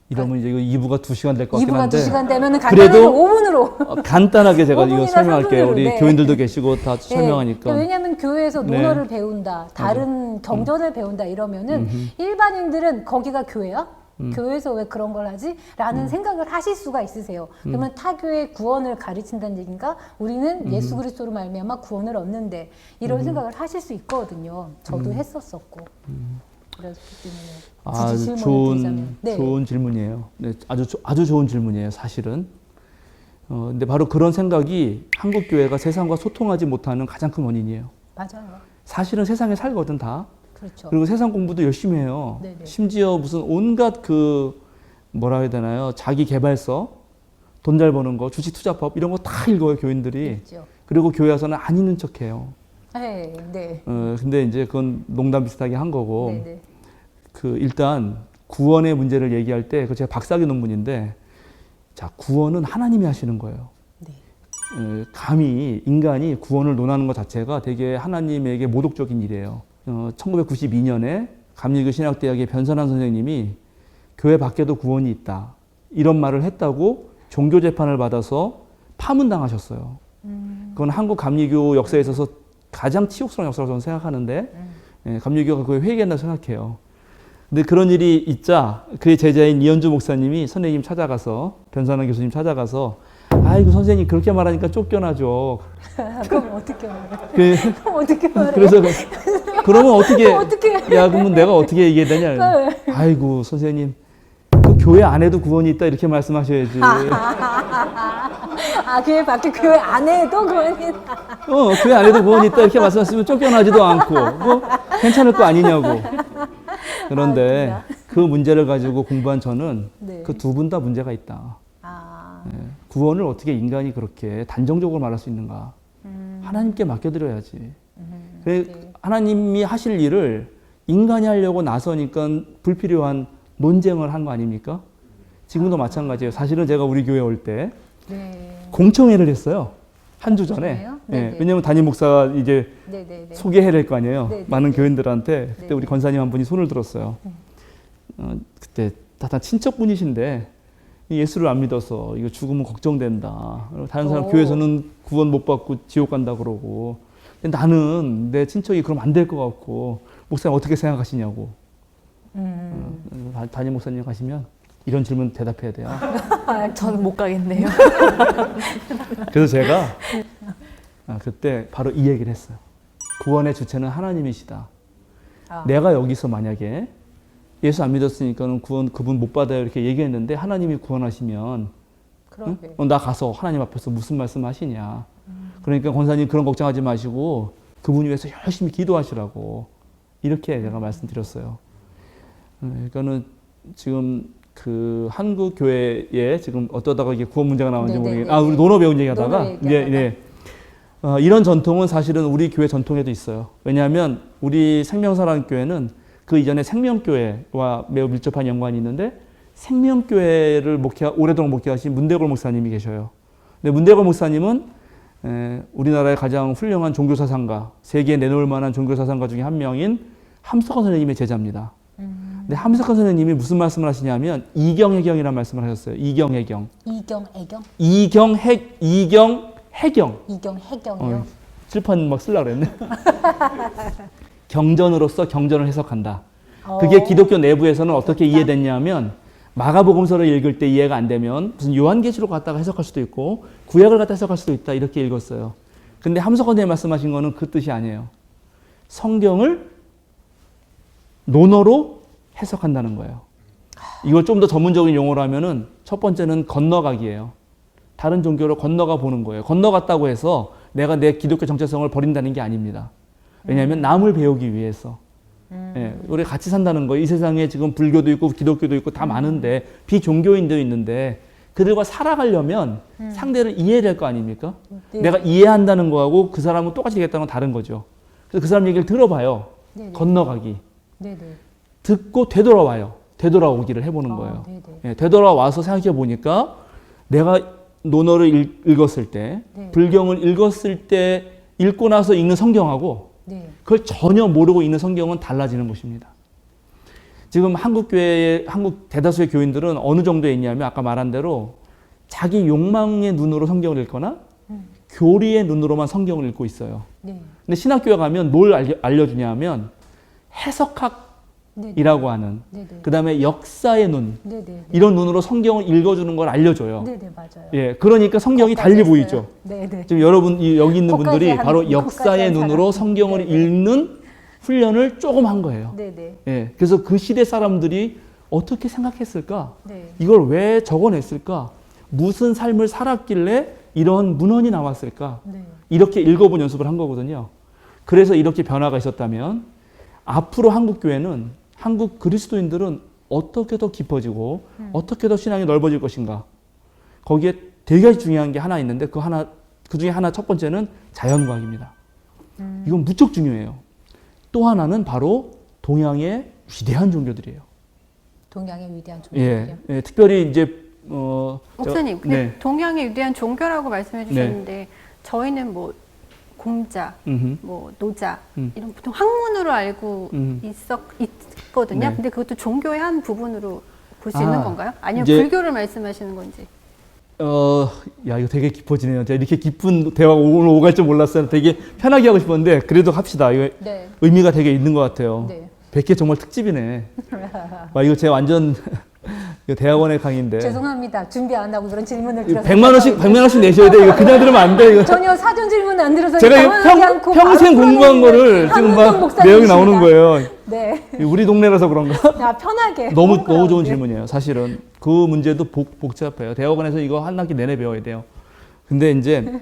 Speaker 6: 이러면 이제 이거 2부가 2시간 될 것 같긴
Speaker 4: 2부가
Speaker 6: 한데
Speaker 4: 2시간 되면 간단하게
Speaker 6: 그래도
Speaker 4: 5분으로
Speaker 6: 간단하게 제가 이거
Speaker 4: 5분이나
Speaker 6: 설명할게요.
Speaker 4: 3분으로,
Speaker 6: 우리
Speaker 4: 네.
Speaker 6: 교인들도 계시고 다 설명하니까.
Speaker 4: 그러니까 왜냐하면 교회에서
Speaker 6: 네.
Speaker 4: 논어를 배운다, 다른 경전을 배운다 이러면은 일반인들은 거기가 교회야? 교회에서 왜 그런 걸 하지? 라는 생각을 하실 수가 있으세요. 그러면 타교의 구원을 가르친다는 얘기인가? 우리는 예수 그리스도로 말미암아 구원을 얻는데 이런 생각을 하실 수 있거든요. 저도 했었었고. 그렇기 때문에 굳이 질문을 드리자면. 네.
Speaker 6: 좋은 질문이에요. 네, 아주 좋은 질문이에요, 사실은. 근데 바로 그런 생각이 한국 교회가 세상과 소통하지 못하는 가장 큰 원인이에요.
Speaker 4: 맞아요.
Speaker 6: 사실은 세상에 살거든 다.
Speaker 4: 그렇죠.
Speaker 6: 그리고 세상 공부도 열심히 해요.
Speaker 4: 네네.
Speaker 6: 심지어 무슨 온갖 뭐라 해야 되나요? 자기 개발서, 돈 잘 버는 거, 주식 투자법 이런 거 다 읽어요, 교인들이.
Speaker 4: 있죠.
Speaker 6: 그리고 교회 와서는 안 읽는 척해요.
Speaker 4: 네, 네.
Speaker 6: 근데 이제 그건 농담 비슷하게 한 거고.
Speaker 4: 네, 네.
Speaker 6: 일단 구원의 문제를 얘기할 때, 그 제가 박사학위 논문인데, 자, 구원은 하나님이 하시는 거예요.
Speaker 4: 네.
Speaker 6: 감히 인간이 구원을 논하는 것 자체가 되게 하나님에게 모독적인 일이에요. 1992년에 감리교 신학대학의 변선한 선생님이 교회 밖에도 구원이 있다. 이런 말을 했다고 종교 재판을 받아서 파문당하셨어요. 그건 한국 감리교 역사에 있어서 가장 치욕스러운 역사라고 저는 생각하는데, 감리교가 그걸 회개한다고 생각해요. 근데 그런 일이 있자 그의 제자인 이현주 목사님이 선생님 찾아가서 변선한 교수님 찾아가서 아이고 선생님 그렇게 말하니까 쫓겨나죠.
Speaker 4: 그럼 어떻게 말해?
Speaker 6: 그럼
Speaker 4: 어떻게 말해?
Speaker 6: 그래서 그러면 어떻게
Speaker 4: 어떻게
Speaker 6: 야 그러면 내가 어떻게 얘기해야 되냐. 아이고 선생님 그 교회 안에도 구원이 있다 이렇게 말씀하셔야지.
Speaker 4: 교회 밖에 교회 안에도 구원이
Speaker 6: 교회 안에도 구원이 있다 이렇게 말씀하시면 쫓겨나지도 않고 뭐 괜찮을 거 아니냐고. 그런데 그 문제를 가지고 공부한 저는
Speaker 4: 네.
Speaker 6: 그 두 분 다 문제가 있다. 구원을 어떻게 인간이 그렇게 단정적으로 말할 수 있는가? 하나님께 맡겨드려야지.
Speaker 4: 네.
Speaker 6: 하나님이 하실 일을 인간이 하려고 나서니까 불필요한 논쟁을 한 거 아닙니까? 지금도 마찬가지예요. 사실은 제가 우리 교회 올 때
Speaker 4: 네.
Speaker 6: 공청회를 했어요. 한 주 전에.
Speaker 4: 그래요?
Speaker 6: 예,
Speaker 4: 네네.
Speaker 6: 왜냐면 담임 목사가 이제
Speaker 4: 네네네.
Speaker 6: 소개해야 될 거 아니에요.
Speaker 4: 네네.
Speaker 6: 많은 교인들한테. 그때
Speaker 4: 네네.
Speaker 6: 우리 권사님 한 분이 손을 들었어요. 그때 다 친척분이신데 예수를 안 믿어서 이거 죽으면 걱정된다. 다른 사람
Speaker 4: 오.
Speaker 6: 교회에서는 구원 못 받고 지옥 간다 그러고. 근데 나는 내 친척이 그럼 안 될 것 같고 목사님 어떻게 생각하시냐고. 담임 목사님 가시면 이런 질문 대답해야 돼요.
Speaker 5: 저는 못 가겠네요.
Speaker 6: 그래서 제가 그때 바로 이 얘기를 했어요. 구원의 주체는 하나님이시다. 내가 여기서 만약에 예수 안 믿었으니까는 구원 그분 못 받아요 이렇게 얘기했는데 하나님이 구원하시면
Speaker 4: 그러게.
Speaker 6: 나 가서 하나님 앞에서 무슨 말씀하시냐. 그러니까 권사님 그런 걱정하지 마시고 그분 위해서 열심히 기도하시라고 이렇게 제가 말씀드렸어요. 그러니까는 지금 그 한국 교회에 지금 어떠다가 이게 구원 문제가 나오는지
Speaker 4: 네네네네.
Speaker 6: 모르겠는데 우리 노노 배운 얘기하다가
Speaker 4: 노노 얘기하다가.
Speaker 6: 이런 전통은 사실은 우리 교회 전통에도 있어요. 왜냐하면 우리 생명사랑 교회는 그 이전에 생명교회와 매우 밀접한 연관이 있는데 생명교회를 오래동안 목회하신 문대걸 목사님이 계셔요. 근데 문대걸 목사님은 우리나라의 가장 훌륭한 종교사상가, 세계에 내놓을 만한 종교사상가 중에 한 명인 함석헌 선생님의 제자입니다. 근데 함석헌 선생님이 무슨 말씀을 하시냐면 이경해경이라는 말씀을 하셨어요. 이경해경.
Speaker 4: 이경애경?
Speaker 6: 이경해경.
Speaker 4: 이경해경이요?
Speaker 6: 칠판 막 쓰려고 그랬네. 경전으로서 경전을 해석한다. 그게 기독교 내부에서는 어떻게 이해됐냐면 마가복음서를 읽을 때 이해가 안 되면 무슨 요한계시록 갖다가 해석할 수도 있고 구약을 갖다 해석할 수도 있다 이렇게 읽었어요. 근데 함석헌 선생님 말씀하신 거는 그 뜻이 아니에요. 성경을 논어로 해석한다는 거예요. 이걸 좀 더 전문적인 용어로 하면은 첫 번째는 건너가기예요. 다른 종교로 건너가 보는 거예요. 건너갔다고 해서 내가 내 기독교 정체성을 버린다는 게 아닙니다. 왜냐하면 남을 배우기 위해서. 예, 우리 같이 산다는 거예요. 이 세상에 지금 불교도 있고 기독교도 있고 다 많은데 비종교인도 있는데 그들과 살아가려면 상대를 이해해야 될 거 아닙니까?
Speaker 4: 네.
Speaker 6: 내가 이해한다는 거하고 그 사람은 똑같이 되겠다는 건 다른 거죠. 그래서 그 사람 얘기를 들어봐요.
Speaker 4: 네네.
Speaker 6: 건너가기.
Speaker 4: 네네.
Speaker 6: 듣고 되돌아와요. 되돌아오기를 해보는 거예요.
Speaker 4: 네네.
Speaker 6: 예, 되돌아와서 생각해 보니까 내가 논어를 읽었을 때,
Speaker 4: 네.
Speaker 6: 불경을 읽었을 때 읽고 나서 읽는 성경하고
Speaker 4: 네.
Speaker 6: 그걸 전혀 모르고 있는 성경은 달라지는 것입니다. 지금 한국 교회의 한국 대다수의 교인들은 어느 정도에 있냐면 아까 말한 대로 자기 욕망의 눈으로 성경을 읽거나 교리의 눈으로만 성경을 읽고 있어요.
Speaker 4: 네.
Speaker 6: 근데 신학교에 가면 뭘 알려주냐면 해석학이라고
Speaker 4: 네네.
Speaker 6: 하는
Speaker 4: 네네.
Speaker 6: 그 다음에 역사의 눈
Speaker 4: 네네.
Speaker 6: 이런 눈으로 성경을 읽어주는 걸 알려줘요.
Speaker 4: 네네, 맞아요.
Speaker 6: 예, 그러니까 성경이
Speaker 4: 거기까지
Speaker 6: 달리
Speaker 4: 했어요.
Speaker 6: 보이죠.
Speaker 4: 네네.
Speaker 6: 지금 여러분 여기 있는
Speaker 4: 거기까지
Speaker 6: 분들이
Speaker 4: 하는-
Speaker 6: 바로
Speaker 4: 거기까지
Speaker 6: 역사의
Speaker 4: 한
Speaker 6: 눈으로
Speaker 4: 사람.
Speaker 6: 성경을
Speaker 4: 네네.
Speaker 6: 읽는 훈련을 조금 한 거예요.
Speaker 4: 네네.
Speaker 6: 예, 그래서 그 시대 사람들이 어떻게 생각했을까?
Speaker 4: 네.
Speaker 6: 이걸 왜 적어냈을까? 무슨 삶을 살았길래 이런 문헌이 나왔을까?
Speaker 4: 네.
Speaker 6: 이렇게 읽어본 연습을 한 거거든요. 그래서 이렇게 변화가 있었다면 앞으로 한국 교회는 한국 그리스도인들은 어떻게 더 깊어지고 어떻게 더 신앙이 넓어질 것인가? 거기에 되게 중요한 게 하나 있는데 그 중에 하나 첫 번째는 자연과학입니다. 이건 무척 중요해요. 또 하나는 바로 동양의 위대한 종교들이에요.
Speaker 4: 동양의 위대한 종교요.
Speaker 6: 예, 특별히 이제
Speaker 7: 목사님, 근데
Speaker 6: 네.
Speaker 7: 동양의 위대한 종교라고 말씀해 주셨는데 저희는 뭐 공자,
Speaker 6: 음흠.
Speaker 7: 뭐 노자
Speaker 6: 음.
Speaker 7: 이런 보통 학문으로 알고 있거든요.
Speaker 6: 네.
Speaker 7: 근데 그것도 종교의 한 부분으로 볼 수
Speaker 6: 아,
Speaker 7: 있는 건가요? 아니면
Speaker 6: 이제-
Speaker 7: 불교를 말씀하시는 건지?
Speaker 6: 야, 이거 되게 깊어지네요. 제가 이렇게 깊은 대화가 오늘 오갈 줄 몰랐어요. 되게 편하게 하고 싶었는데, 그래도 합시다. 이거
Speaker 4: 네.
Speaker 6: 의미가 되게 있는 것 같아요.
Speaker 4: 네.
Speaker 6: 100개 정말 특집이네. 와, 이거 제가 완전 이거 대학원의 강의인데.
Speaker 4: 죄송합니다. 준비 안 하고 그런 질문을
Speaker 6: 이거
Speaker 4: 드려서
Speaker 6: 100만 원씩 내셔야 돼. 이거 그냥 들으면 안 돼. 이거.
Speaker 4: 전혀 사전 질문 안 들어서
Speaker 6: 제가 이거
Speaker 4: 당황하지 않고
Speaker 6: 평생
Speaker 4: 바로
Speaker 6: 공부한 거를
Speaker 4: 풀어내는
Speaker 6: 지금 막
Speaker 4: 한문동 목사님이십니다.
Speaker 6: 내용이 나오는 거예요.
Speaker 4: 네.
Speaker 6: 우리 동네라서 그런가?
Speaker 4: 야, 편하게.
Speaker 6: 너무 좋은
Speaker 4: 홈그라운드.
Speaker 6: 질문이에요. 사실은 그 문제도 복잡해요. 대학원에서 이거 한 학기 내내 배워야 돼요. 근데 이제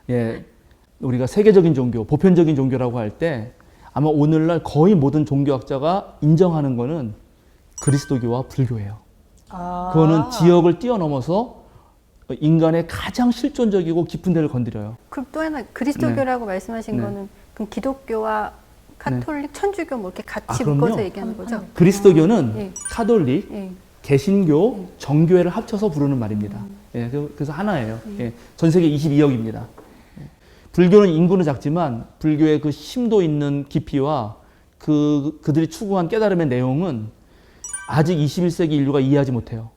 Speaker 6: 예, 우리가 세계적인 종교, 보편적인 종교라고 할 때 아마 오늘날 거의 모든 종교학자가 인정하는 거는 그리스도교와 불교예요.
Speaker 4: 아.
Speaker 6: 그거는 지역을 뛰어넘어서 인간의 가장 실존적이고 깊은 데를 건드려요.
Speaker 7: 그럼 또 하나 그리스도교라고 말씀하신
Speaker 6: 네.
Speaker 7: 거는 그럼 기독교와 카톨릭, 천주교 뭐 이렇게 같이
Speaker 6: 그럼요.
Speaker 7: 묶어서 얘기하는 거죠?
Speaker 6: 그리스도교는
Speaker 7: 예.
Speaker 6: 카톨릭,
Speaker 7: 예.
Speaker 6: 개신교, 정교회를 합쳐서 부르는 말입니다. 예, 그래서 하나예요. 예, 전 세계 22억입니다. 불교는 인구는 작지만 불교의 그 심도 있는 깊이와 그들이 추구한 깨달음의 내용은 아직 21세기 인류가 이해하지 못해요.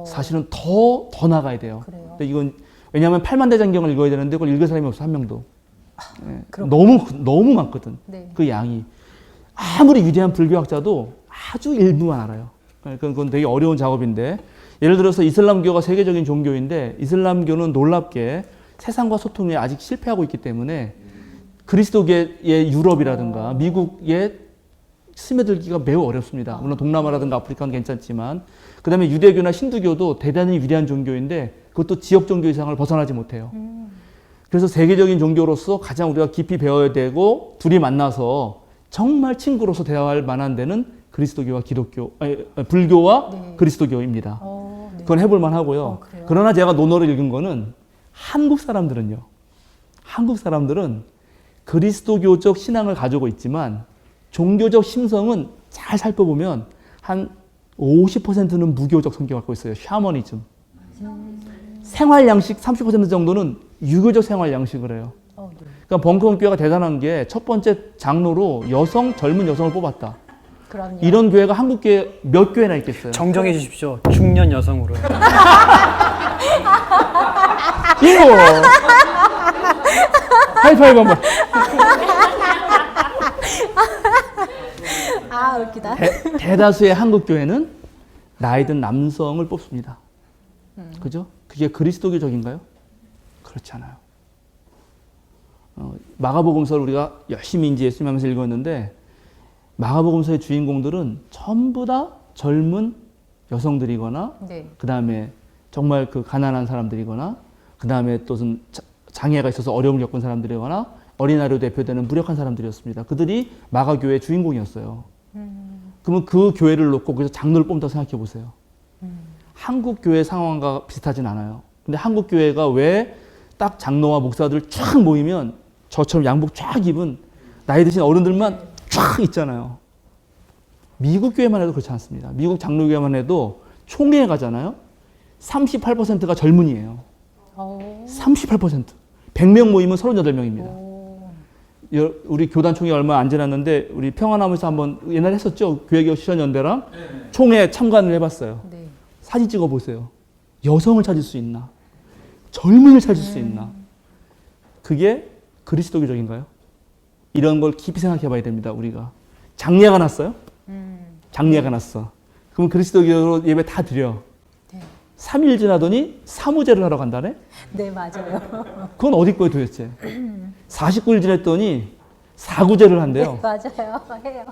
Speaker 6: 사실은 더 나가야 돼요.
Speaker 4: 그래요.
Speaker 6: 근데 이건 왜냐하면 8만 대장경을 읽어야 되는데 그걸 읽을 사람이 없어 한 명도. 예,
Speaker 4: 그렇군요.
Speaker 6: 너무 많거든.
Speaker 4: 네.
Speaker 6: 그 양이 아무리 위대한 불교학자도 아주 일부만 알아요. 그러니까 그건 되게 어려운 작업인데 예를 들어서 이슬람교가 세계적인 종교인데 이슬람교는 놀랍게 세상과 소통에 아직 실패하고 있기 때문에 그리스도계의 유럽이라든가 미국에 스며들기가 매우 어렵습니다. 물론 동남아라든가 아프리카는 괜찮지만 그 다음에 유대교나 힌두교도 대단히 위대한 종교인데 그것도 지역 종교 이상을 벗어나지 못해요. 그래서 세계적인 종교로서 가장 우리가 깊이 배워야 되고 둘이 만나서 정말 친구로서 대화할 만한 데는 그리스도교와 불교와
Speaker 4: 네.
Speaker 6: 그리스도교입니다.
Speaker 4: 네.
Speaker 6: 그건 해볼 만하고요.
Speaker 4: 그래요?
Speaker 6: 그러나 제가 논어를 읽은 거는 한국 사람들은 그리스도교적 신앙을 가지고 있지만 종교적 심성은 잘 살펴보면 한 50%는 무교적 성격을 갖고 있어요. 샤머니즘. 생활 양식 30% 정도는 유교적 생활 양식을 해요.
Speaker 4: 네.
Speaker 6: 그러니까 벙커원교회가 대단한 게 첫 번째 장로로 젊은 여성을 뽑았다.
Speaker 4: 그럼요.
Speaker 6: 이런 교회가 한국 교회 몇 교회나 있겠어요?
Speaker 3: 정정해 주십시오. 중년 여성으로.
Speaker 6: 이거 하이파이브 한번.
Speaker 4: 아, 웃기다.
Speaker 6: 대다수의 한국 교회는 나이 든 남성을 뽑습니다. 그죠? 그게 그리스도교적인가요? 그렇지 않아요. 마가복음서를 우리가 열심히 이제 예수님 하면서 읽었는데 마가복음서의 주인공들은 전부 다 젊은 여성들이거나
Speaker 4: 네.
Speaker 6: 그 다음에 정말 그 가난한 사람들이거나 그 다음에 또 장애가 있어서 어려움을 겪은 사람들이거나 어린아이로 대표되는 무력한 사람들이었습니다. 그들이 마가교회의 주인공이었어요. 그러면 그 교회를 놓고 거기서 장로를 뽑는다고 생각해 보세요. 한국 교회 상황과 비슷하진 않아요. 근데 한국 교회가 왜 딱 장로와 목사들 쫙 모이면 저처럼 양복 쫙 입은 나이 드신 어른들만 쫙 있잖아요. 미국 교회만 해도 그렇지 않습니다. 미국 장로교회만 해도 총회에 가잖아요. 38%가 젊은이에요. 38%. 100명 모이면 38명입니다. 우리 교단 총회 얼마 안 지났는데 우리 평안하면서 한번 옛날에 했었죠. 교회개혁 실천연대랑 총회 참관을 해봤어요.
Speaker 4: 네.
Speaker 6: 사진 찍어 보세요. 여성을 찾을 수 있나? 젊은이를 찾을 수 있나? 그게 그리스도교적인가요? 이런 걸 깊이 생각해 봐야 됩니다. 우리가. 장례가 났어요? 장례가 났어. 그럼 그리스도교로 예배 다 드려.
Speaker 4: 네.
Speaker 6: 3일 지나더니 사무제를 하러 간다네?
Speaker 4: 네, 맞아요.
Speaker 6: 그건 어디 거예요 도대체? 49일 지났더니 사구제를 한대요.
Speaker 4: 네, 맞아요. 해요.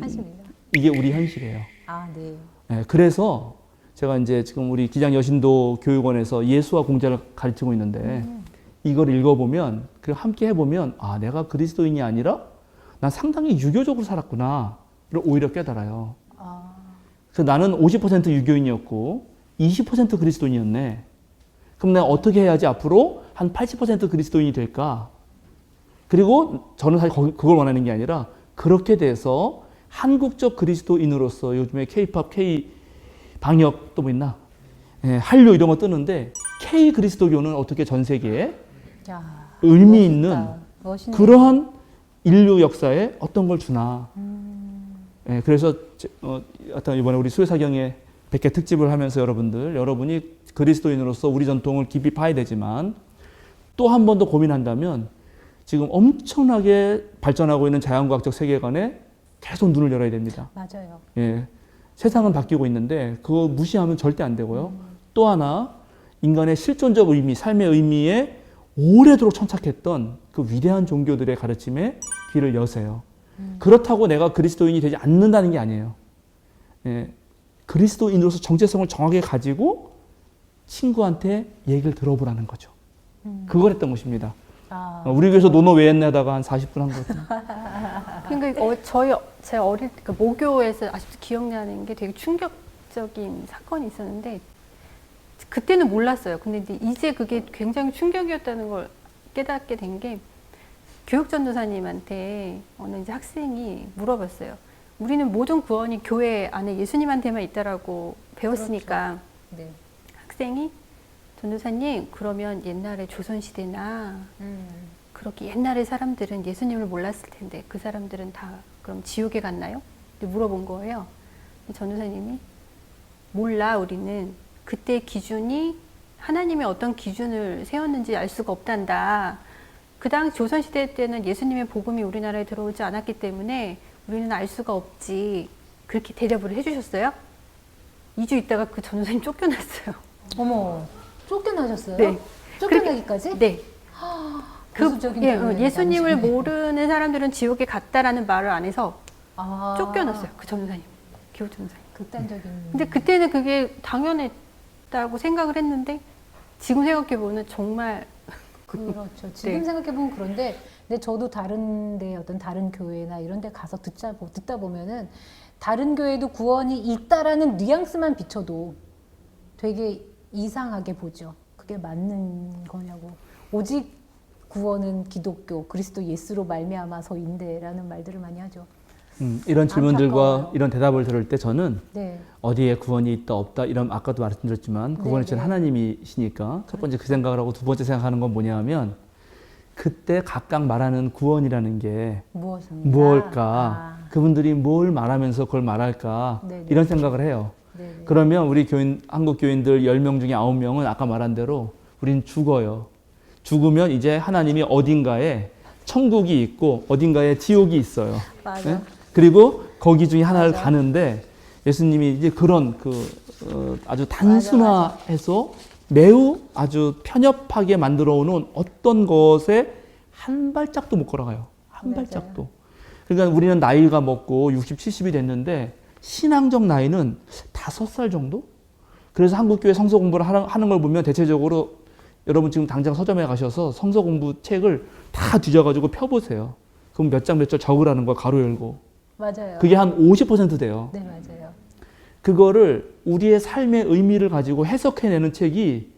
Speaker 4: 하십니다.
Speaker 6: 이게 우리 현실이에요.
Speaker 4: 아, 네.
Speaker 6: 네, 그래서 제가 이제 지금 우리 기장 여신도 교육원에서 예수와 공자를 가르치고 있는데 이걸 읽어보면 그리고 함께 해보면 아 내가 그리스도인이 아니라 난 상당히 유교적으로 살았구나 를 오히려 깨달아요. 그래서 나는 50% 유교인이었고 20% 그리스도인이었네. 그럼 내가 어떻게 해야지 앞으로 한 80% 그리스도인이 될까? 그리고 저는 사실 그걸 원하는 게 아니라 그렇게 돼서 한국적 그리스도인으로서 요즘에 K-팝, K-방역 또 뭐 있나? 예, 한류 이런 거 뜨는데 K 그리스도교는 어떻게 전 세계에
Speaker 4: 야,
Speaker 6: 의미
Speaker 4: 멋있다.
Speaker 6: 있는
Speaker 4: 멋있네요.
Speaker 6: 그러한 인류 역사에 어떤 걸 주나? 예, 그래서 어떤 이번에 우리 수요사경의 100개 특집을 하면서 여러분이 그리스도인으로서 우리 전통을 깊이 파야 되지만 또 한 번 더 고민한다면 지금 엄청나게 발전하고 있는 자연과학적 세계관에 계속 눈을 열어야 됩니다.
Speaker 4: 맞아요.
Speaker 6: 예, 세상은 바뀌고 있는데 그거 무시하면 절대 안 되고요. 또 하나 인간의 실존적 의미, 삶의 의미에 오래도록 천착했던 그 위대한 종교들의 가르침에 귀를 여세요. 그렇다고 내가 그리스도인이 되지 않는다는 게 아니에요. 예, 그리스도인으로서 정체성을 정확하게 가지고 친구한테 얘기를 들어보라는 거죠. 그걸 했던 것입니다. 우리 교회에서 논어 왜 했나 하다가 한 40분 한 거거든요.
Speaker 7: 그러니까 제 어릴 때 모교에서 아직도 기억나는 게 되게 충격적인 사건이 있었는데 그때는 몰랐어요. 근데 이제 그게 굉장히 충격이었다는 걸 깨닫게 된 게 교육전도사님한테 어느 이제 학생이 물어봤어요. 우리는 모든 구원이 교회 안에 예수님한테만 있다라고 배웠으니까
Speaker 4: 네.
Speaker 7: 학생이 전도사님 그러면 옛날에 조선시대나 그렇게 옛날에 사람들은 예수님을 몰랐을 텐데 그 사람들은 다 그럼 지옥에 갔나요? 이렇게 물어본 거예요. 전도사님이 몰라 우리는 그때 기준이 하나님이 어떤 기준을 세웠는지 알 수가 없단다. 그 당 조선시대 때는 예수님의 복음이 우리나라에 들어오지 않았기 때문에 우리는 알 수가 없지. 그렇게 대답을 해주셨어요. 2주 있다가 그 전도사님 쫓겨났어요.
Speaker 4: 어머, 쫓겨나셨어요?
Speaker 7: 네.
Speaker 4: 쫓겨나기까지?
Speaker 7: 네.
Speaker 4: 보수적인 교회
Speaker 7: 예수님을
Speaker 4: 다니시네.
Speaker 7: 모르는 사람들은 지옥에 갔다라는 말을 안 해서
Speaker 4: 아,
Speaker 7: 쫓겨났어요. 그 전도사님, 교우 전도사님.
Speaker 4: 극단적인.
Speaker 7: 근데 그때는 그게 당연했다고 생각을 했는데 지금 생각해보면 정말
Speaker 4: 그렇죠. 지금
Speaker 7: 네.
Speaker 4: 생각해보면 그런데, 근데 저도 다른데 어떤 다른 교회나 이런 데 가서 듣다 보면은 다른 교회도 구원이 있다라는 뉘앙스만 비춰도 되게 이상하게 보죠. 그게 맞는 거냐고. 오직 구원은 기독교, 그리스도 예수로 말미암아서인데라는 말들을 많이 하죠.
Speaker 6: 이런 질문들과
Speaker 4: 안타까워요.
Speaker 6: 이런 대답을 들을 때 저는
Speaker 4: 네.
Speaker 6: 어디에 구원이 있다 없다 이런 아까도 말씀드렸지만 구원의 신
Speaker 4: 네.
Speaker 6: 하나님이시니까 첫 번째 그 생각을 하고 두 번째 생각하는 건 뭐냐면 그때 각각 말하는 구원이라는 게
Speaker 4: 무엇입니까?
Speaker 6: 무엇일까?
Speaker 4: 아,
Speaker 6: 그분들이 뭘 말하면서 그걸 말할까?
Speaker 4: 네네.
Speaker 6: 이런 생각을 해요.
Speaker 4: 네네.
Speaker 6: 그러면 우리 한국 교인들 10명 중에 9명은 아까 말한 대로 우린 죽어요. 죽으면 이제 하나님이 어딘가에 천국이 있고 어딘가에 지옥이 있어요.
Speaker 4: 맞아.
Speaker 6: 네? 그리고 거기 중에 하나를
Speaker 4: 맞아.
Speaker 6: 가는데 예수님이 이제 그런 아주 단순화해서 매우 아주 편협하게 만들어 오는 어떤 것에 한 발짝도 못 걸어가요. 한
Speaker 4: 맞아요.
Speaker 6: 발짝도. 그러니까 우리는 나이가 먹고 60, 70이 됐는데 신앙적 나이는 5살 정도? 그래서 한국교회 성서 공부를 하는 걸 보면 대체적으로 여러분 지금 당장 서점에 가셔서 성서 공부 책을 다 뒤져가지고 펴보세요. 그럼 몇 장 몇 절 적으라는 거 가로 열고.
Speaker 4: 맞아요.
Speaker 6: 그게 한 50% 돼요.
Speaker 4: 네, 맞아요.
Speaker 6: 그거를 우리의 삶의 의미를 가지고 해석해내는 책이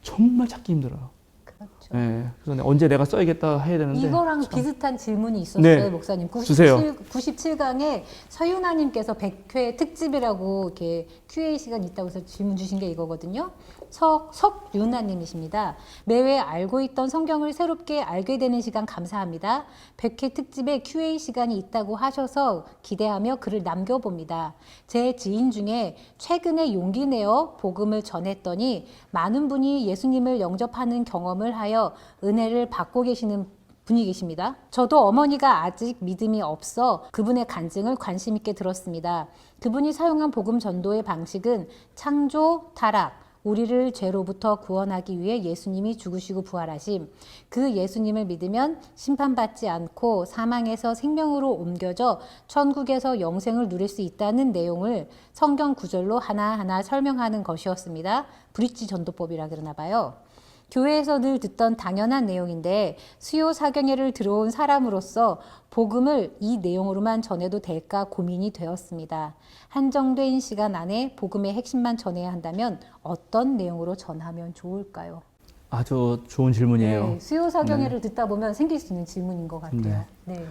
Speaker 6: 정말 찾기 힘들어요.
Speaker 4: 그렇죠.
Speaker 6: 예, 그래서 언제 내가 써야겠다 해야 되는데.
Speaker 4: 이거랑
Speaker 6: 참.
Speaker 4: 비슷한 질문이 있었어요,
Speaker 6: 네.
Speaker 4: 목사님.
Speaker 6: 주세요.
Speaker 4: 97강에 서윤아님께서 100회 특집이라고 이렇게 Q&A 시간 있다고 해서 질문 주신 게 이거거든요. 석윤아님이십니다. 매회 알고 있던 성경을 새롭게 알게 되는 시간 감사합니다. 100회 특집에 Q&A 시간이 있다고 하셔서 기대하며 글을 남겨봅니다. 제 지인 중에 최근에 용기 내어 복음을 전했더니 많은 분이 예수님을 영접하는 경험을 하여 은혜를 받고 계시는 분이 계십니다. 저도 어머니가 아직 믿음이 없어 그분의 간증을 관심 있게 들었습니다. 그분이 사용한 복음 전도의 방식은 창조, 타락, 우리를 죄로부터 구원하기 위해 예수님이 죽으시고 부활하심, 그 예수님을 믿으면 심판받지 않고 사망에서 생명으로 옮겨져 천국에서 영생을 누릴 수 있다는 내용을 성경 구절로 하나하나 설명하는 것이었습니다. 브릿지 전도법이라 그러나 봐요. 교회에서 늘 듣던 당연한 내용인데 수요 사경회를 들어온 사람으로서 복음을 이 내용으로만 전해도 될까 고민이 되었습니다. 한정된 시간 안에 복음의 핵심만 전해야 한다면 어떤 내용으로 전하면 좋을까요?
Speaker 6: 아주 좋은 질문이에요.
Speaker 4: 네, 수요 사경회를 듣다 보면 생길 수 있는 질문인 것 같아요. 네.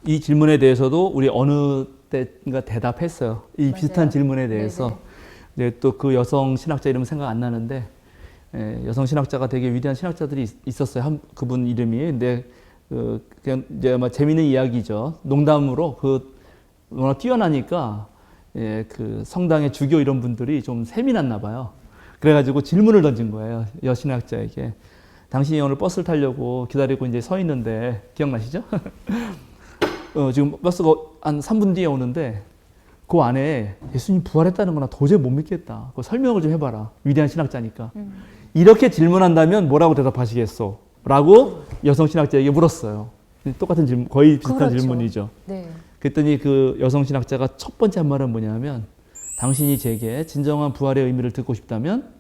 Speaker 6: 이 질문에 대해서도 우리 어느 때인가 대답했어요. 이
Speaker 4: 맞아요.
Speaker 6: 비슷한 질문에 대해서. 네, 또 그 여성 신학자 이름은 생각 안 나는데 여성 신학자가 되게 위대한 신학자들이 있었어요. 그분 이름이. 근데 그냥 이제 아마 재미있는 이야기죠. 농담으로 워낙 뛰어나니까 그 성당의 주교 이런 분들이 좀 세민했나 봐요. 그래가지고 질문을 던진 거예요. 여신학자에게. 당신이 오늘 버스를 타려고 기다리고 이제 서 있는데 기억나시죠? 지금 버스가 한 3분 뒤에 오는데 그 안에 예수님 부활했다는 거나 도저히 못 믿겠다. 그거 설명을 좀 해봐라. 위대한 신학자니까. 이렇게 질문한다면 뭐라고 대답하시겠소? 라고 여성 신학자에게 물었어요. 똑같은 질문, 거의 비슷한
Speaker 4: 그렇죠.
Speaker 6: 질문이죠.
Speaker 4: 네.
Speaker 6: 그랬더니 그 여성 신학자가 첫 번째 한 말은 뭐냐면 당신이 제게 진정한 부활의 의미를 듣고 싶다면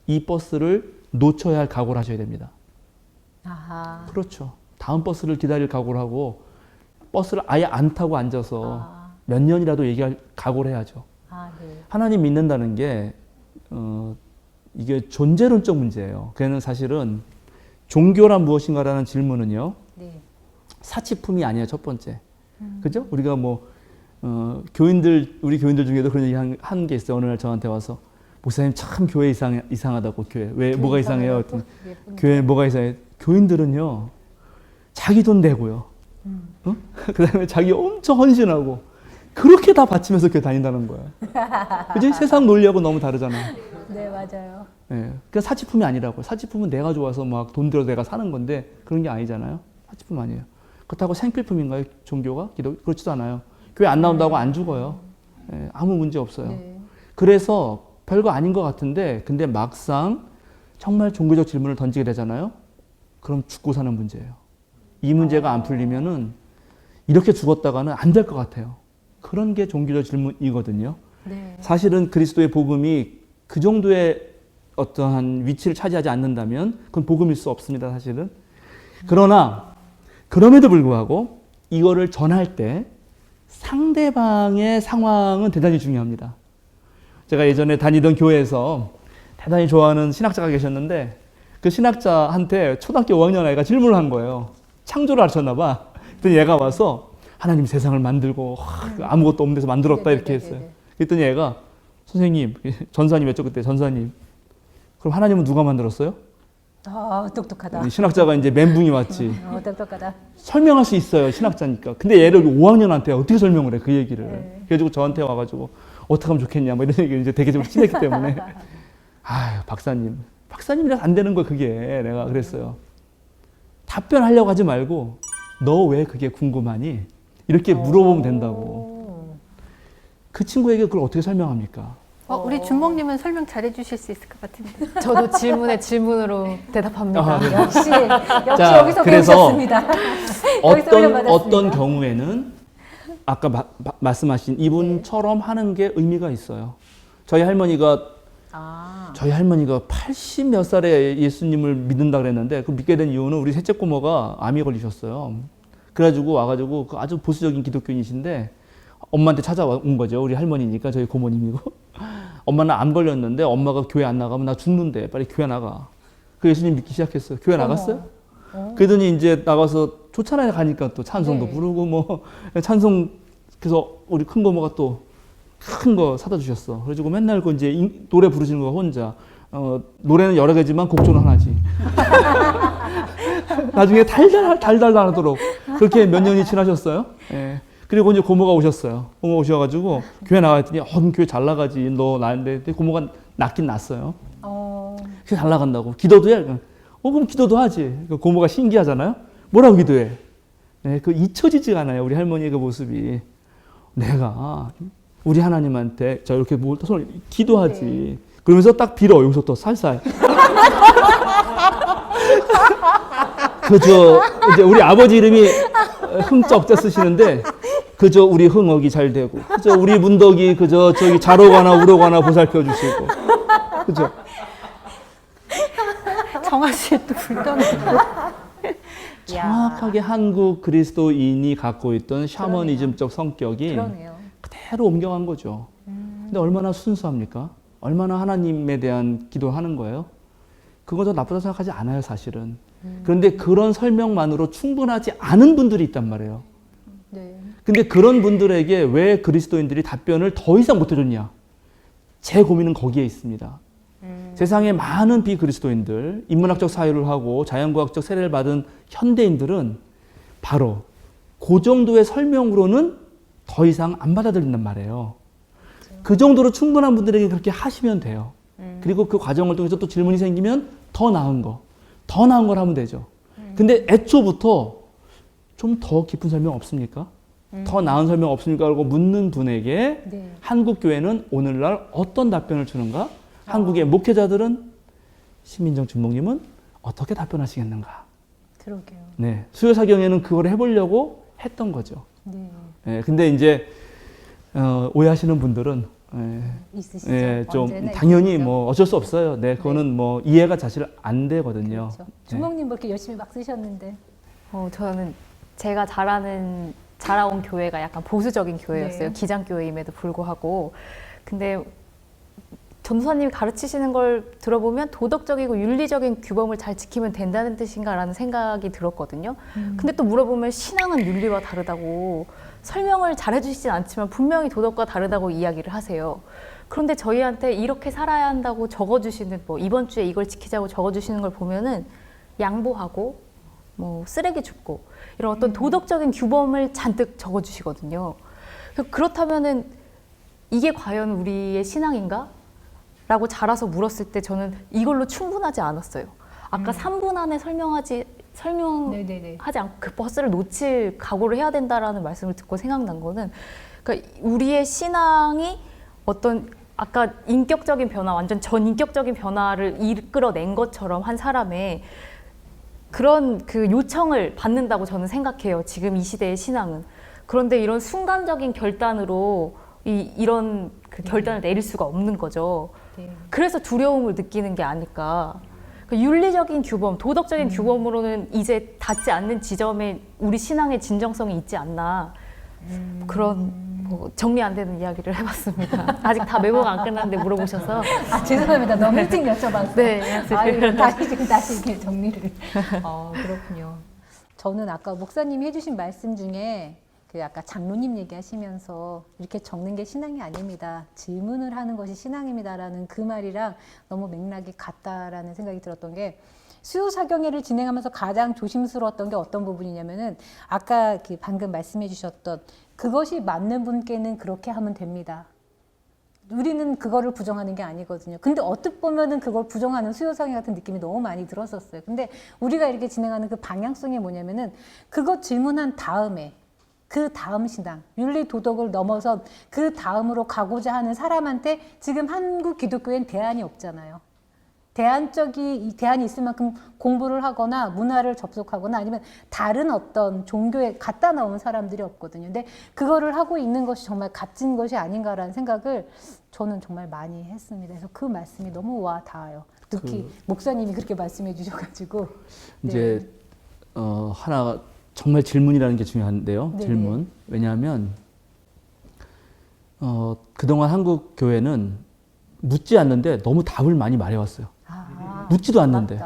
Speaker 6: 이 버스를 놓쳐야 할 각오를 하셔야 됩니다.
Speaker 4: 아하.
Speaker 6: 그렇죠. 다음 버스를 기다릴 각오를 하고 버스를 아예 안 타고 앉아서 몇 년이라도 얘기할 각오를 해야죠.
Speaker 4: 아, 네.
Speaker 6: 하나님 믿는다는 게 이게 존재론적 문제예요. 그는 사실은 종교란 무엇인가라는 질문은요.
Speaker 4: 네.
Speaker 6: 사치품이 아니에요. 첫 번째. 그죠? 우리가 뭐 우리 교인들 중에도 그런 얘기 한 게 있어요. 어느 날 저한테 와서 목사님 참 교회 이상하다고. 교회 왜 뭐가 이상해요? 그랬더니 교회 뭐가 이상해? 교인들은요 자기 돈 내고요. 그다음에 자기 엄청 헌신하고 그렇게 다 바치면서 교회 다닌다는 거야. 그지? 세상 논리하고 너무 다르잖아.
Speaker 4: 네, 맞아요.
Speaker 6: 예, 그 사치품이 아니라고요. 사치품은 내가 좋아서 막 돈 들여 내가 사는 건데 그런 게 아니잖아요. 사치품 아니에요. 그렇다고 생필품인가요? 종교가? 기도? 그렇지도 않아요. 교회 안 나온다고 안 죽어요. 예, 아무 문제 없어요.
Speaker 4: 네.
Speaker 6: 그래서 별거 아닌 것 같은데 근데 막상 정말 종교적 질문을 던지게 되잖아요. 그럼 죽고 사는 문제예요. 이 문제가 안 풀리면은 이렇게 죽었다가는 안 될 것 같아요. 그런 게 종교적 질문이거든요.
Speaker 4: 네.
Speaker 6: 사실은 그리스도의 복음이 그 정도의 어떠한 위치를 차지하지 않는다면 그건 복음일 수 없습니다, 사실은. 그러나 그럼에도 불구하고 이거를 전할 때 상대방의 상황은 대단히 중요합니다. 제가 예전에 다니던 교회에서 대단히 좋아하는 신학자가 계셨는데 그 신학자한테 초등학교 5학년 아이가 질문을 한 거예요. 창조를 가르쳤나 봐. 그랬더니 얘가 와서 하나님 세상을 만들고 아무것도 없는 데서 만들었다 이렇게 했어요. 그랬더니 얘가 선생님, 전사님이었죠 그때 전사님. 그럼 하나님은 누가 만들었어요?
Speaker 4: 아, 똑똑하다.
Speaker 6: 신학자가 이제 멘붕이 왔지.
Speaker 4: 똑똑하다.
Speaker 6: 설명할 수 있어요 신학자니까. 근데 얘를 5학년한테 어떻게 설명을 해 그 얘기를.
Speaker 4: 네.
Speaker 6: 그래가지고 저한테 와가지고 어떻게 하면 좋겠냐 뭐 이런 얘기를 이제 대개적으로 친했기 때문에 아유 박사님이라서 안 되는 거야 그게. 내가 그랬어요. 답변하려고 하지 말고 너 왜 그게 궁금하니? 이렇게 물어보면 된다고. 그 친구에게 그걸 어떻게 설명합니까?
Speaker 7: 우리 준목님은 설명 잘해 주실 수 있을 것 같은데.
Speaker 5: 저도 질문에 질문으로 대답합니다.
Speaker 6: 아, 네.
Speaker 4: 역시
Speaker 6: 자,
Speaker 4: 여기서
Speaker 6: 그래서
Speaker 4: 배우셨습니다. 여기서 훈련받았습니다.
Speaker 6: 어떤 경우에는 아까 말씀하신 이분처럼 하는 게 의미가 있어요. 저희 할머니가 80 몇 살에 예수님을 믿는다 그랬는데 그 믿게 된 이유는 우리 셋째 고모가 암이 걸리셨어요. 그래가지고 와가지고 그 아주 보수적인 기독교인이신데 엄마한테 찾아온 거죠. 우리 할머니니까 저희 고모님이고. 엄마는 암 걸렸는데 엄마가 교회 안 나가면 나 죽는데 빨리 교회 나가. 그 예수님 믿기 시작했어요. 교회 나갔어요? 그러더니 이제 나가서 좋잖아요. 가니까 또 찬송도
Speaker 4: 네.
Speaker 6: 부르고 뭐 찬송. 그래서 우리 큰 고모가 또 큰 거 사다 주셨어. 그래가지고 맨날 그 이제 노래 부르시는 거 혼자. 노래는 여러 개지만 곡조는 하나지. 나중에 달달하도록 그렇게 몇 년이 지나셨어요. 예. 그리고 이제 고모가 오셨어요. 고모 오셔가지고 교회 나갔더니 그럼 교회 잘 나가지. 너 나는데 고모가 낫긴 낫어요. 그래서 잘 나간다고. 기도도 해. 그럼 기도도 하지. 고모가 신기하잖아요. 뭐라고 기도해? 네, 그 잊혀지지가 않아요. 우리 할머니의 그 모습이. 내가 우리 하나님한테 자 이렇게 손을 기도하지. 네. 그러면서 딱 빌어. 여기서 또 살살. 그저 이제 우리 아버지 이름이 흥자 억자 쓰시는데 그저 우리 흥억이 잘 되고 그저 우리 문덕이 그저 저기 잘 오거나 우러거나 보살펴 주시고 그죠?
Speaker 7: 정아 씨의 또 불던지고.
Speaker 6: 정확하게 한국 그리스도인이 갖고 있던 샤머니즘적 성격이
Speaker 4: 그러네요.
Speaker 6: 그대로 옮겨간 거죠. 근데 얼마나 순수합니까? 얼마나 하나님에 대한 기도하는 거예요? 그거 더 나쁘다고 생각하지 않아요, 사실은. 그런데 그런 설명만으로 충분하지 않은 분들이 있단 말이에요.
Speaker 4: 네.
Speaker 6: 근데 그런 분들에게 왜 그리스도인들이 답변을 더 이상 못 해줬냐? 제 고민은 거기에 있습니다. 세상에 많은 비그리스도인들, 인문학적 사유를 하고 자연과학적 세례를 받은 현대인들은 바로 그 정도의 설명으로는 더 이상 안 받아들인단 말이에요. 그 정도로 충분한 분들에게 그렇게 하시면 돼요. 그리고 그 과정을 통해서 또 질문이 생기면 더 나은 걸 하면 되죠. 근데 애초부터 좀 더 깊은 설명 없습니까? 더 나은 설명 없습니까? 라고 묻는 분에게
Speaker 4: 네.
Speaker 6: 한국 교회는 오늘날 어떤 답변을 주는가? 한국의 목회자들은 신민정 준목님은 어떻게 답변하시겠는가?
Speaker 4: 그러게요.
Speaker 6: 네, 수요사경에는 그걸 해보려고 했던 거죠.
Speaker 4: 네.
Speaker 6: 네, 근데 이제 오해하시는 분들은
Speaker 4: 있으시죠.
Speaker 6: 좀
Speaker 4: 언제나
Speaker 6: 당연히
Speaker 4: 있으시죠.
Speaker 6: 뭐 어쩔 수 없어요. 네, 그거는 뭐 이해가 사실 안 되거든요.
Speaker 4: 그렇죠. 주먹님 뭐 이렇게 열심히 막 쓰셨는데.
Speaker 5: 저는 제가 자라온 교회가 약간 보수적인 교회였어요.
Speaker 4: 네.
Speaker 5: 기장교회임에도 불구하고. 근데 전도사님이 가르치시는 걸 들어보면 도덕적이고 윤리적인 규범을 잘 지키면 된다는 뜻인가라는 생각이 들었거든요. 근데 또 물어보면 신앙은 윤리와 다르다고 설명을 잘 해주시진 않지만 분명히 도덕과 다르다고 이야기를 하세요. 그런데 저희한테 이렇게 살아야 한다고 적어주시는, 뭐 이번 주에 이걸 지키자고 적어주시는 걸 보면은 양보하고 뭐 쓰레기 줍고 이런 어떤 도덕적인 규범을 잔뜩 적어주시거든요. 그렇다면은 이게 과연 우리의 신앙인가? 라고 자라서 물었을 때 저는 이걸로 충분하지 않았어요. 아까 3분 안에 설명하지 않고 그 버스를 놓칠 각오를 해야 된다라는 말씀을 듣고 생각난 거는, 그러니까 우리의 신앙이 어떤 아까 인격적인 변화, 완전 전인격적인 변화를 이끌어낸 것처럼 한 사람의 그런 그 요청을 받는다고 저는 생각해요. 지금 이 시대의 신앙은. 그런데 이런 순간적인 결단으로 이런 그 결단을 내릴 수가 없는 거죠. 그래서 두려움을 느끼는 게 아닐까. 그러니까 윤리적인 규범, 도덕적인 규범으로는 이제 닿지 않는 지점에 우리 신앙의 진정성이 있지 않나. 그런 뭐 정리 안 되는 이야기를 해봤습니다. 아직 다 메모가 안 끝났는데 물어보셔서.
Speaker 4: 아, 죄송합니다. 너무 일찍 여쭤봤어요.
Speaker 5: 네.
Speaker 4: 다시 이렇게 정리를. 그렇군요. 저는 아까 목사님이 해주신 말씀 중에 그 아까 장로님 얘기하시면서 이렇게 적는 게 신앙이 아닙니다. 질문을 하는 것이 신앙입니다라는 그 말이랑 너무 맥락이 같다라는 생각이 들었던 게, 수요사경회를 진행하면서 가장 조심스러웠던 게 어떤 부분이냐면은 아까 그 방금 말씀해 주셨던 그것이 맞는 분께는 그렇게 하면 됩니다. 우리는 그거를 부정하는 게 아니거든요. 근데 어떻게 보면은 그걸 부정하는 수요상회 같은 느낌이 너무 많이 들었었어요. 근데 우리가 이렇게 진행하는 그 방향성이 뭐냐면은 그것 질문한 다음에 그 다음 신앙, 윤리 도덕을 넘어서 그 다음으로 가고자 하는 사람한테 지금 한국 기독교엔 대안이 없잖아요. 대안이 있을 만큼 공부를 하거나 문화를 접속하거나 아니면 다른 어떤 종교에 갖다 나온 사람들이 없거든요. 근데 그거를 하고 있는 것이 정말 값진 것이 아닌가라는 생각을 저는 정말 많이 했습니다. 그래서 그 말씀이 너무 와 닿아요. 특히 목사님이 그렇게 말씀해 주셔가지고.
Speaker 6: 이제 하나 정말 질문이라는 게 중요한데요.
Speaker 4: 네네.
Speaker 6: 질문. 왜냐하면 그동안 한국 교회는 묻지 않는데 너무 답을 많이 말해왔어요. 묻지도 않는데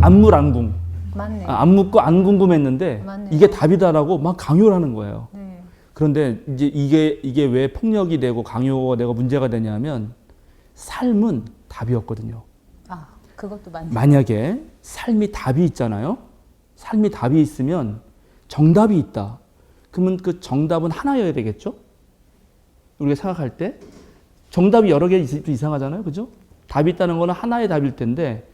Speaker 6: 안물안궁.
Speaker 4: 맞네.
Speaker 6: 안 묻고 안 궁금했는데
Speaker 4: 맞네요.
Speaker 6: 이게 답이다라고 막 강요를 하는 거예요.
Speaker 4: 네.
Speaker 6: 그런데 이제 이게 왜 폭력이 되고 강요가 되고 문제가 되냐면 삶은 답이었거든요.
Speaker 4: 그것도 맞네.
Speaker 6: 만약에 삶이 답이 있잖아요. 삶이 답이 있으면 정답이 있다. 그러면 그 정답은 하나여야 되겠죠? 우리가 생각할 때 정답이 여러 개 있어도 이상하잖아요. 그죠? 답이 있다는 거는 하나의 답일 텐데,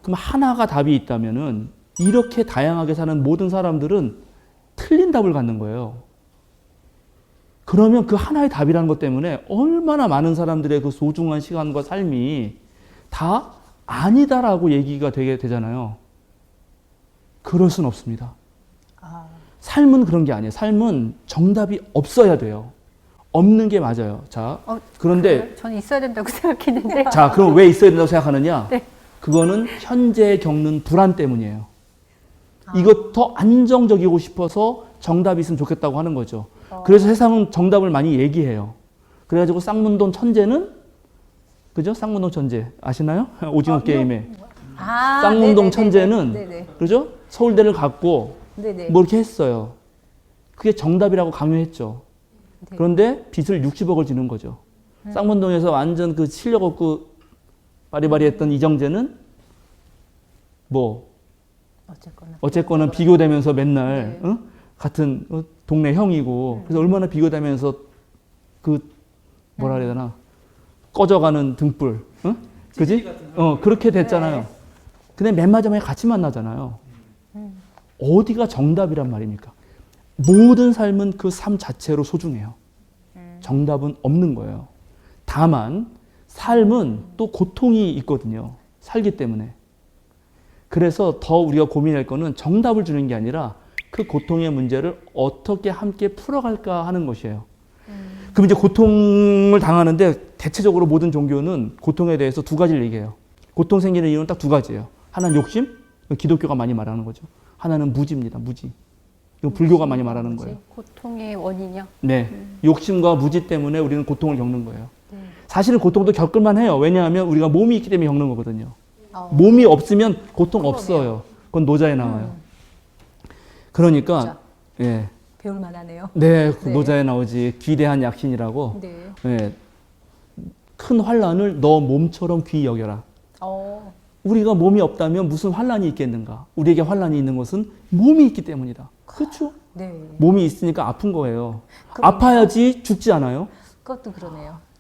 Speaker 6: 그럼 하나가 답이 있다면은 이렇게 다양하게 사는 모든 사람들은 틀린 답을 갖는 거예요. 그러면 그 하나의 답이라는 것 때문에 얼마나 많은 사람들의 그 소중한 시간과 삶이 다 아니다라고 얘기가 되게 되잖아요. 그럴 순 없습니다. 삶은 그런 게 아니에요. 삶은 정답이 없어야 돼요. 없는 게 맞아요. 자, 그런데
Speaker 7: 저는 있어야 된다고 생각했는데.
Speaker 6: 자, 그럼 왜 있어야 된다고 생각하느냐?
Speaker 7: 네.
Speaker 6: 그거는 현재 겪는 불안 때문이에요. 이거 더 안정적이고 싶어서 정답이 있으면 좋겠다고 하는 거죠. 그래서 세상은 정답을 많이 얘기해요. 그래가지고 쌍문동 천재는, 그죠? 쌍문동 천재 아시나요? 오징어 게임에 쌍문동 천재는 그죠? 서울대를 갔고 뭐 이렇게 했어요. 그게 정답이라고 강요했죠. 그런데 빚을 60억을 지는 거죠. 쌍문동에서 완전 그 실력 없고 바리바리했던 이정재는 뭐 어쨌거나 비교되면서 맨날 같은 동네 형이고, 그래서 얼마나 비교되면서 그 뭐라 그래야 되나, 꺼져가는 등불, 그지? 그렇게 됐잖아요. 근데 맨 마지막에 같이 만나잖아요. 어디가 정답이란 말입니까? 모든 삶은 그 삶 자체로 소중해요. 정답은 없는 거예요. 다만 삶은 또 고통이 있거든요. 살기 때문에. 그래서 더 우리가 고민할 거는 정답을 주는 게 아니라 그 고통의 문제를 어떻게 함께 풀어갈까 하는 것이에요. 그럼 이제 고통을 당하는데 대체적으로 모든 종교는 고통에 대해서 두 가지를 얘기해요. 고통 생기는 이유는 딱 두 가지예요. 하나는 욕심, 기독교가 많이 말하는 거죠. 하나는 무지입니다. 무지. 이거 불교가 많이 말하는 거예요.
Speaker 7: 고통의 원인이요?
Speaker 6: 네. 욕심과 무지 때문에 우리는 고통을 겪는 거예요. 사실은 고통도 겪을만 해요. 왜냐하면 우리가 몸이 있기 때문에 겪는 거거든요.
Speaker 4: 어.
Speaker 6: 몸이 없으면 고통
Speaker 4: 그러네요.
Speaker 6: 없어요. 그건 노자에 나와요. 그러니까
Speaker 4: 노자.
Speaker 6: 예,
Speaker 4: 배울 만하네요.
Speaker 6: 네, 그
Speaker 4: 네.
Speaker 6: 노자에 나오지 귀대한 약신이라고.
Speaker 4: 네.
Speaker 6: 예, 큰 환란을 너 몸처럼 귀히 여겨라.
Speaker 4: 어.
Speaker 6: 우리가 몸이 없다면 무슨 환란이 있겠는가? 우리에게 환란이 있는 것은 몸이 있기 때문이다. 그렇죠?
Speaker 4: 네.
Speaker 6: 몸이 있으니까 아픈 거예요.
Speaker 4: 그럼요.
Speaker 6: 아파야지 죽지 않아요.
Speaker 4: 그것도 그러네요.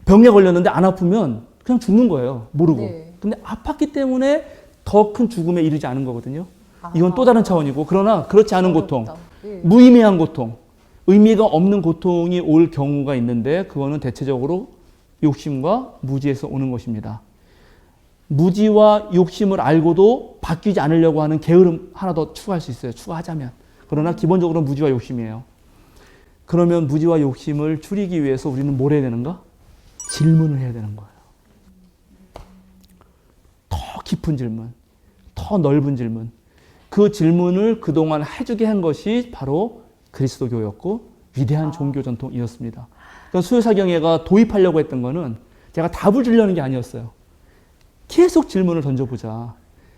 Speaker 6: 병에 걸렸는데 안 아프면 그냥 죽는 거예요. 모르고.
Speaker 4: 네.
Speaker 6: 근데 아팠기 때문에 더 큰 죽음에 이르지 않은 거거든요. 이건
Speaker 4: 아.
Speaker 6: 또 다른 차원이고, 그러나 그렇지 않은 고통,
Speaker 4: 어렵다. 예.
Speaker 6: 무의미한 고통, 의미가 없는 고통이 올 경우가 있는데 그거는 대체적으로 욕심과 무지에서 오는 것입니다. 무지와 욕심을 알고도 바뀌지 않으려고 하는 게으름 하나 더 추가할 수 있어요. 추가하자면. 그러나 기본적으로 무지와 욕심이에요. 그러면 무지와 욕심을 줄이기 위해서 우리는 뭘 해야 되는가? 질문을 해야 되는 거예요. 더 깊은 질문, 더 넓은 질문. 그 질문을 그동안 해주게 한 것이 바로 그리스도교였고 위대한 종교 전통이었습니다. 그러니까 수요사경회가 도입하려고 했던 거는 제가 답을 주려는 게 아니었어요. 계속 질문을 던져보자.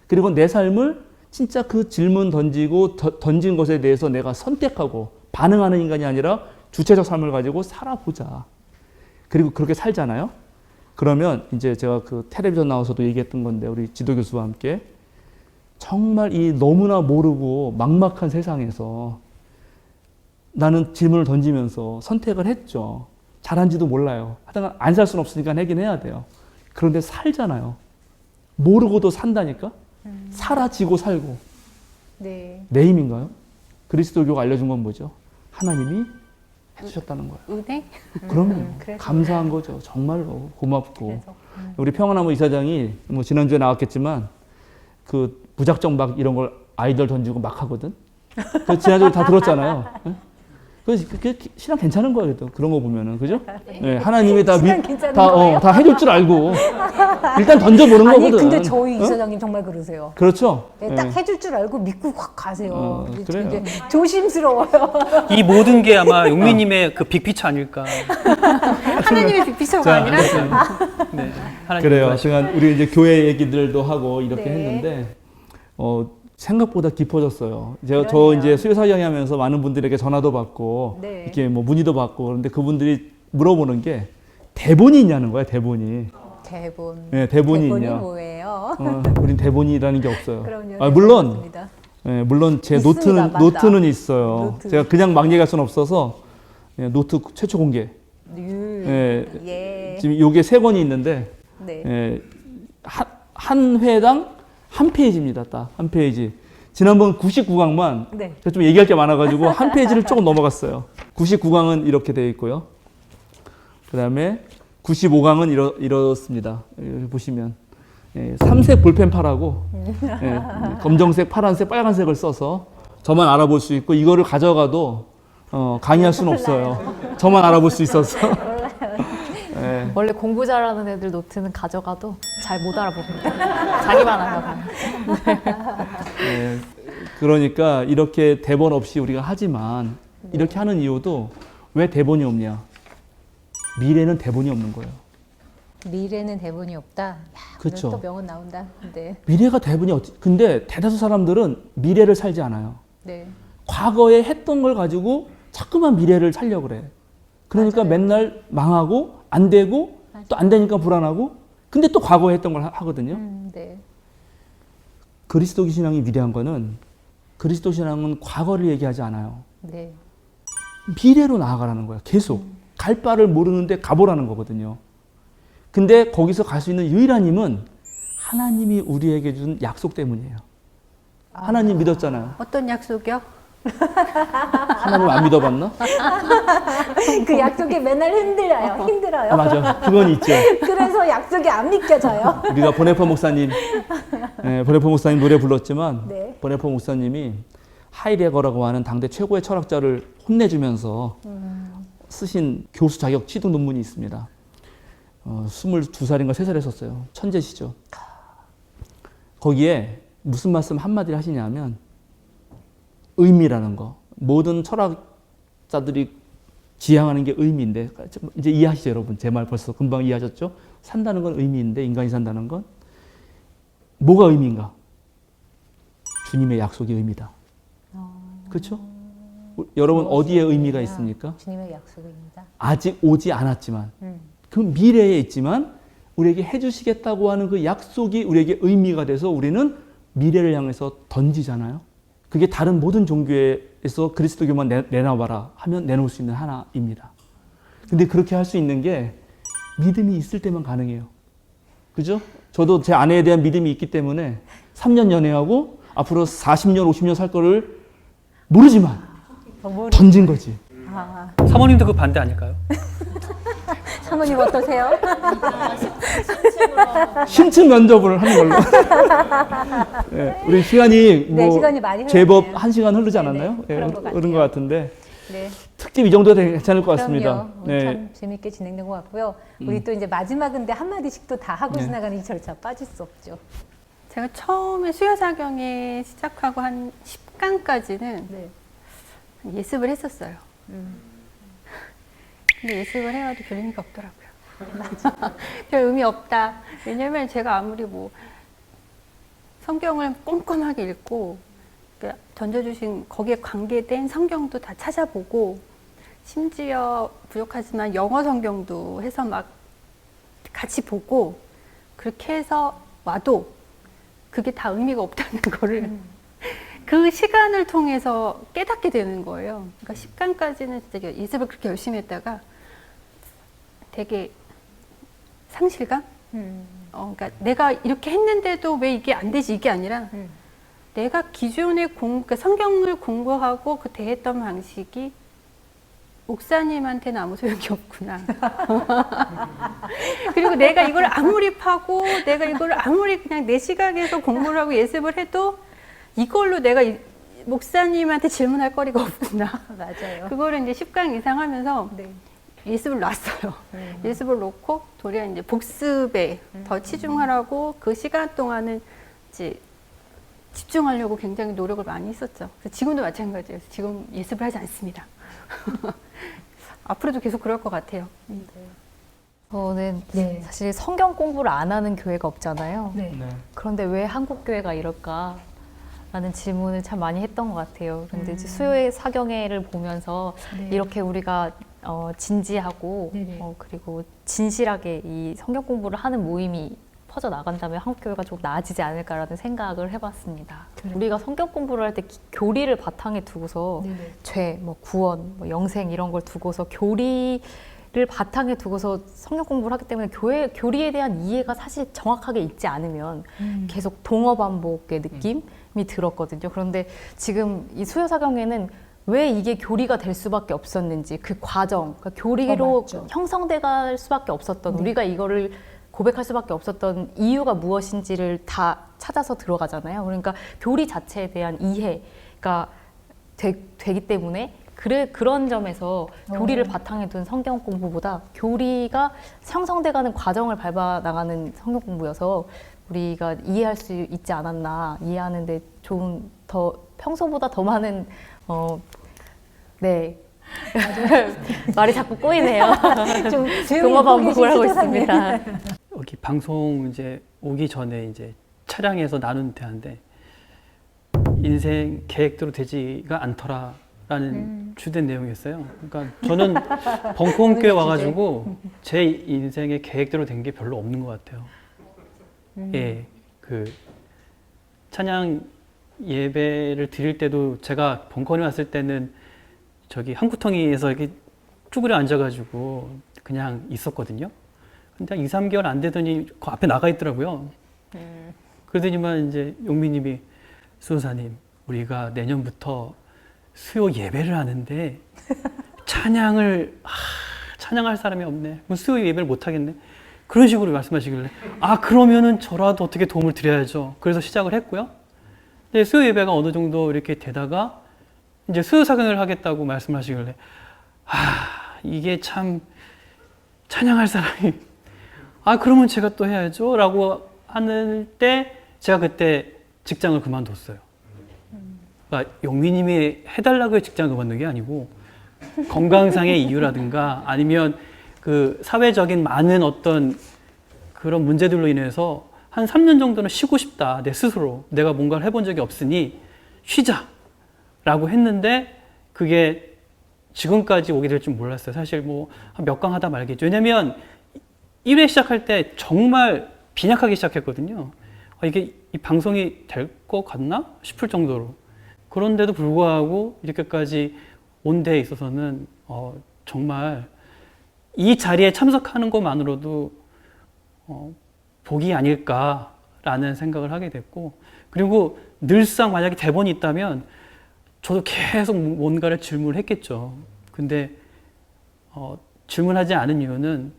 Speaker 6: 그리고 내 삶을 진짜 그 질문 던지고 던진 것에 대해서 내가 선택하고 반응하는 인간이 아니라 주체적 삶을 가지고 살아보자. 그리고 그렇게 살잖아요. 그러면 이제 제가 그 텔레비전 나와서도 얘기했던 건데 우리 지도 교수와 함께 정말 이 너무나 모르고 막막한 세상에서 나는 질문을 던지면서 선택을 했죠. 잘한지도 몰라요. 하여튼 안 살 수는 없으니까 하긴 해야 돼요. 그런데 살잖아요. 모르고도 산다니까? 사라지고 살고.
Speaker 4: 네.
Speaker 6: 내 힘인가요? 그리스도교가 알려준 건 뭐죠? 하나님이 해주셨다는 거예요.
Speaker 7: 은혜?
Speaker 6: 그러면
Speaker 4: 그래서.
Speaker 6: 감사한 거죠. 정말로 고맙고.
Speaker 4: 그래서.
Speaker 6: 우리 평안나무 이사장이 뭐 지난주에 나왔겠지만 그 무작정 막 이런 걸 아이들 던지고 막 하거든. 그 지난주에 다 들었잖아요. 그게 신앙 괜찮은 거예요. 또 그런 거 보면은 그죠? 네, 하나님이 다
Speaker 4: 신앙 괜찮은 거예요?
Speaker 6: 다 해줄 줄 알고 일단 던져보는
Speaker 4: 아니
Speaker 6: 거거든.
Speaker 4: 근데 저희
Speaker 6: 어?
Speaker 4: 이사장님 정말 그러세요.
Speaker 6: 그렇죠.
Speaker 4: 네,
Speaker 6: 네.
Speaker 4: 딱 해줄 줄 알고 믿고 확 가세요.
Speaker 6: 그래요.
Speaker 4: 이제 조심스러워요.
Speaker 3: 이 모든 게 아마 용민님의 그 빅피처 아닐까.
Speaker 7: 하나님의 빅피처가 아니라
Speaker 3: 네, 하나님
Speaker 6: 그래요.
Speaker 3: 좋아하시고.
Speaker 6: 시간 우리 이제 교회 얘기들도 하고 이렇게
Speaker 4: 네.
Speaker 6: 했는데 생각보다 깊어졌어요. 저
Speaker 4: 그러네요.
Speaker 6: 이제 수요사경회 하면서 많은 분들에게 전화도 받고
Speaker 4: 네.
Speaker 6: 이렇게 뭐 문의도 받고 그런데 그분들이 물어보는 게 대본이 있냐는 거야. 대본이.
Speaker 4: 대본.
Speaker 6: 네, 대본이 있냐.
Speaker 4: 뭐예요?
Speaker 6: 우린 대본이라는 게 없어요.
Speaker 4: 그럼요.
Speaker 6: 물론
Speaker 4: 맞습니다.
Speaker 6: 물론 제
Speaker 4: 있습니다. 맞다.
Speaker 6: 노트는 있어요.
Speaker 4: 노트.
Speaker 6: 제가 그냥 막 얘기할 수는 없어서 노트 최초 공개.
Speaker 4: 예.
Speaker 6: 예, 지금 요게 3권이 있는데
Speaker 4: 네.
Speaker 6: 한 회당 한 페이지입니다. 딱 한 페이지. 지난번 99강만
Speaker 4: 네.
Speaker 6: 제가 좀 얘기할 게 많아가지고 한 페이지를 조금 넘어갔어요. 99강은 이렇게 되어 있고요. 그 다음에 95강은 이렇습니다. 여기 보시면 3색 볼펜파라고 검정색, 파란색, 빨간색을 써서 저만 알아볼 수 있고 이거를 가져가도 강의할 수는 없어요. 저만 알아볼 수 있어서. 네.
Speaker 5: 원래 공부 잘하는 애들 노트는 가져가도 잘 못 알아봅니다. 자기만 알아봐요.
Speaker 6: 네, 그러니까 이렇게 대본 없이 우리가 하지만 이렇게 하는 이유도 왜 대본이 없냐? 미래는 대본이 없는 거예요.
Speaker 4: 미래는 대본이 없다. 야,
Speaker 6: 그쵸.
Speaker 4: 또 명언 나온다. 네.
Speaker 6: 미래가 대본이 근데 대다수 사람들은 미래를 살지 않아요.
Speaker 4: 네.
Speaker 6: 과거에 했던 걸 가지고 자꾸만 미래를 살려고 그래. 그러니까
Speaker 4: 맞아요.
Speaker 6: 맨날 망하고 안 되고 또 안 되니까 불안하고 근데 또 과거에 했던 걸 하거든요.
Speaker 4: 네.
Speaker 6: 그리스도 신앙이 위대한 거는 그리스도 신앙은 과거를 얘기하지 않아요.
Speaker 4: 네.
Speaker 6: 미래로 나아가라는 거야. 계속. 갈 바를 모르는데 가보라는 거거든요. 근데 거기서 갈 수 있는 유일한 힘은 하나님이 우리에게 준 약속 때문이에요. 하나님 믿었잖아요.
Speaker 7: 어떤 약속이요?
Speaker 6: 하나님 안 믿어봤나?
Speaker 4: 그 약속이 맨날 힘들어요.
Speaker 6: 아, 맞아. 그건 있죠.
Speaker 4: 그래서 약속이 안 믿겨져요.
Speaker 6: 우리가 보네퍼 목사님 노래 불렀지만
Speaker 4: 네.
Speaker 6: 보네퍼 목사님이 하이데거라고 하는 당대 최고의 철학자를 혼내주면서 쓰신 교수 자격 취득 논문이 있습니다. 22살인가 3살에 썼어요. 천재시죠. 거기에 무슨 말씀 한마디를 하시냐면 의미라는 거. 모든 철학자들이 지향하는 게 의미인데 이제 이해하시죠 여러분? 제 말 벌써 금방 이해하셨죠? 산다는 건 의미인데 인간이 산다는 건 뭐가 의미인가? 주님의 약속이 의미다. 그렇죠? 여러분 어디에 의미가 있습니까?
Speaker 4: 주님의 약속입니다.
Speaker 6: 아직 오지 않았지만 그 미래에 있지만 우리에게 해주시겠다고 하는 그 약속이 우리에게 의미가 돼서 우리는 미래를 향해서 던지잖아요. 그게 다른 모든 종교에서 그리스도교만 내놔봐라 하면 내놓을 수 있는 하나입니다. 근데 그렇게 할 수 있는 게 믿음이 있을 때만 가능해요. 그죠? 저도 제 아내에 대한 믿음이 있기 때문에 3년 연애하고 앞으로 40년, 50년 살 거를 모르지만 던진 거지.
Speaker 3: 사모님도 그 반대 아닐까요?
Speaker 4: 사모님 어떠세요?
Speaker 6: 심층 면접을 하는 걸로. 네, 우리 시간이 뭐
Speaker 4: 네, 시간이 많이
Speaker 6: 제법
Speaker 4: 흘렀네요.
Speaker 6: 1시간 흐르지
Speaker 4: 네네,
Speaker 6: 않았나요? 네,
Speaker 4: 그런 것
Speaker 6: 흐른 것 같은데
Speaker 4: 네.
Speaker 6: 특집 이 정도 괜찮을 것 같습니다.
Speaker 4: 그럼요. 참 재밌게 진행된 것 같고요. 우리 또 이제 마지막인데 한마디씩 또 다 하고
Speaker 6: 네.
Speaker 4: 지나가는 이 절차 빠질 수 없죠.
Speaker 7: 제가 처음에 수요사경에 시작하고 한 10강까지는
Speaker 4: 네.
Speaker 7: 예습을 했었어요. 근데 예습을 해와도 별 의미가 없더라고요. 별 의미 없다. 왜냐면 제가 아무리 뭐 성경을 꼼꼼하게 읽고 그러니까 던져주신 거기에 관계된 성경도 다 찾아보고 심지어 부족하지만 영어 성경도 해서 막 같이 보고 그렇게 해서 와도 그게 다 의미가 없다는 거를 그 시간을 통해서 깨닫게 되는 거예요. 그러니까 10강까지는 진짜 예습을 그렇게 열심히 했다가 되게 상실감? 그러니까 내가 이렇게 했는데도 왜 이게 안 되지 이게 아니라 내가 기존에 그러니까 성경을 공부하고 그 대했던 방식이 목사님한테는 아무 소용이 없구나. 그리고 내가 이걸 아무리 파고 내가 이걸 아무리 그냥 내 시각에서 공부를 하고 예습을 해도 이걸로 내가 목사님한테 질문할 거리가 없구나.
Speaker 4: 맞아요.
Speaker 7: 그거를 이제 10강 이상 하면서
Speaker 4: 네.
Speaker 7: 예습을 놨어요. 예습을 놓고 도리어 이제 복습에 더 치중하라고 그 시간 동안은 이제 집중하려고 굉장히 노력을 많이 했었죠. 그래서 지금도 마찬가지예요. 지금 예습을 하지 않습니다. 앞으로도 계속 그럴 것 같아요.
Speaker 5: 저는
Speaker 4: 네.
Speaker 5: 사실 성경 공부를 안 하는 교회가 없잖아요.
Speaker 4: 네.
Speaker 5: 그런데 왜 한국 교회가 이럴까? 라는 질문을 참 많이 했던 것 같아요. 그런데 이제 수요의 사경회를 보면서
Speaker 4: 네.
Speaker 5: 이렇게 우리가 진지하고
Speaker 4: 네네.
Speaker 5: 그리고 진실하게 이 성경 공부를 하는 모임이 퍼져 나간다면 한국 교회가 좀 나아지지 않을까라는 생각을 해봤습니다.
Speaker 4: 그래요.
Speaker 5: 우리가 성경 공부를 할 때 교리를 바탕에 두고서
Speaker 4: 네네.
Speaker 5: 죄, 뭐 구원, 뭐 영생 이런 걸 두고서 교리를 바탕에 두고서 성경 공부를 하기 때문에 교리에 대한 이해가 사실 정확하게 있지 않으면 계속 동어 반복의 느낌이 들었거든요. 그런데 지금 이 수요사경에는 왜 이게 교리가 될 수밖에 없었는지 그 과정, 그러니까 교리로
Speaker 4: 맞죠.
Speaker 5: 형성돼갈 수밖에 없었던 우리가 이거를 고백할 수밖에 없었던 이유가 무엇인지를 다 찾아서 들어가잖아요. 그러니까 교리 자체에 대한 이해가 되기 때문에 그런 점에서 교리를 바탕에 둔 성경 공부보다 교리가 형성돼가는 과정을 밟아 나가는 성경 공부여서 우리가 이해할 수 있지 않았나, 이해하는데 좀 더 평소보다 더 많은 네. 말이 자꾸 꼬이네요.
Speaker 4: 좀
Speaker 5: 동어 반복을 하고
Speaker 4: 시조사님.
Speaker 5: 있습니다.
Speaker 3: 여기 방송 이제 오기 전에 이제 차량에서 나눈 대화인데 인생 계획대로 되지가 않더라라는 주된 내용이었어요. 그러니까 저는 벙커원교회 와가지고 제 인생의 계획대로 된 게 별로 없는 것 같아요. 예, 그 찬양 예배를 드릴 때도 제가 벙커원에 왔을 때는 저기 한구텅이에서 이렇게 쭈그려 앉아가지고 그냥 있었거든요. 근데 한 2, 3개월 안 되더니 그 앞에 나가 있더라고요. 그러더니만 이제 용미님이 수호사님, 우리가 내년부터 수요 예배를 하는데 찬양할 사람이 없네. 그럼 수요 예배를 못 하겠네. 그런 식으로 말씀하시길래 그러면은 저라도 어떻게 도움을 드려야죠. 그래서 시작을 했고요. 근데 수요 예배가 어느 정도 이렇게 되다가 이제 수요 사경을 하겠다고 말씀하시길래 이게 참 찬양할 사람이 그러면 제가 또 해야죠 라고 하는 때 제가 그때 직장을 그만뒀어요. 그러니까 용미님이 해달라고 직장을 그만둔 게 아니고 건강상의 이유라든가 아니면 그 사회적인 많은 어떤 그런 문제들로 인해서 한 3년 정도는 쉬고 싶다. 내 스스로. 내가 뭔가를 해본 적이 없으니 쉬자라고 했는데 그게 지금까지 오게 될 줄 몰랐어요. 사실 뭐 몇 강 하다 말겠죠. 왜냐면 1회 시작할 때 정말 빈약하게 시작했거든요. 이게 이 방송이 될 것 같나 싶을 정도로. 그런데도 불구하고 이렇게까지 온 데에 있어서는 정말 이 자리에 참석하는 것만으로도 복이 아닐까라는 생각을 하게 됐고, 그리고 늘상 만약에 대본이 있다면 저도 계속 뭔가를 질문을 했겠죠. 근데 질문하지 않은 이유는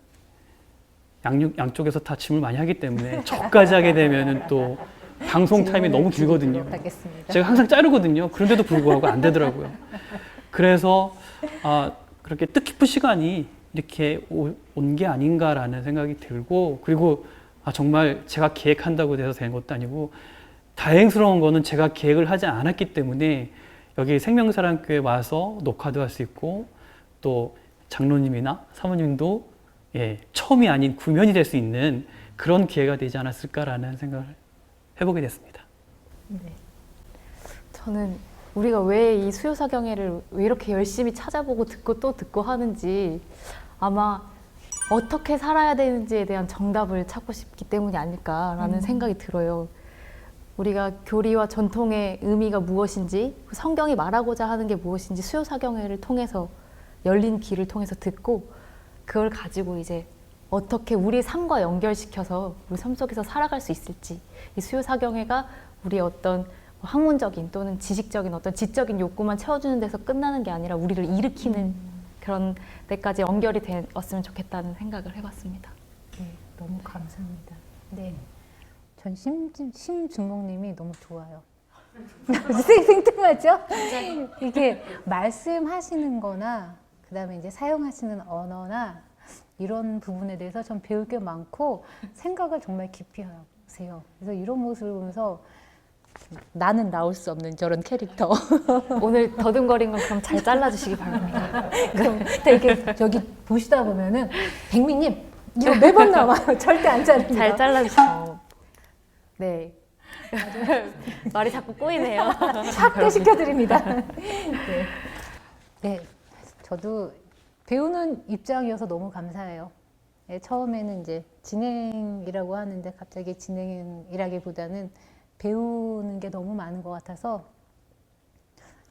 Speaker 3: 양쪽에서 다 질문을 많이 하기 때문에 저까지 하게 되면은 또 방송 타임이 너무 길거든요.
Speaker 4: 하겠습니다.
Speaker 3: 제가 항상 자르거든요. 그런데도 불구하고 안 되더라고요. 그래서 그렇게 뜻깊은 시간이 이렇게 온 게 아닌가라는 생각이 들고, 그리고 정말 제가 계획한다고 돼서 된 것도 아니고 다행스러운 거는 제가 계획을 하지 않았기 때문에 여기 생명사랑교회 와서 녹화도 할 수 있고 또 장로님이나 사모님도 처음이 아닌 구면이 될 수 있는 그런 기회가 되지 않았을까라는 생각을 해보게 됐습니다.
Speaker 5: 네. 저는 우리가 왜 이 수요사경회를 왜 이렇게 열심히 찾아보고 듣고 또 듣고 하는지 아마 어떻게 살아야 되는지에 대한 정답을 찾고 싶기 때문이 아닐까라는 생각이 들어요. 우리가 교리와 전통의 의미가 무엇인지, 성경이 말하고자 하는 게 무엇인지 수요사경회를 통해서 열린 길을 통해서 듣고 그걸 가지고 이제 어떻게 우리 삶과 연결시켜서 우리 삶 속에서 살아갈 수 있을지, 이 수요사경회가 우리의 어떤 학문적인 또는 지식적인 어떤 지적인 욕구만 채워주는 데서 끝나는 게 아니라 우리를 일으키는 그런 데까지 연결이 되었으면 좋겠다는 생각을 해봤습니다.
Speaker 4: 네, 너무 감사합니다. 네, 전 심준목님이 너무 좋아요. 생뚱하죠? 이게 말씀하시는 거나 그다음에 이제 사용하시는 언어나 이런 부분에 대해서 전 배울 게 많고 생각을 정말 깊이 하세요. 그래서 이런 모습을 보면서 나는 나올 수 없는 저런 캐릭터.
Speaker 5: 오늘 더듬거린 건 그럼 잘 잘라주시기 바랍니다.
Speaker 4: 그럼 이렇게 저기 보시다 보면은 백미님 이거 매번 나와요. 절대 안 자릅니다.
Speaker 5: 잘 잘라주시고. 네. 말이 자꾸 꼬이네요.
Speaker 4: 확대시켜드립니다. 네. 네, 저도 배우는 입장이어서 너무 감사해요. 네, 처음에는 이제 진행이라고 하는데 갑자기 진행이라기보다는 배우는 게 너무 많은 것 같아서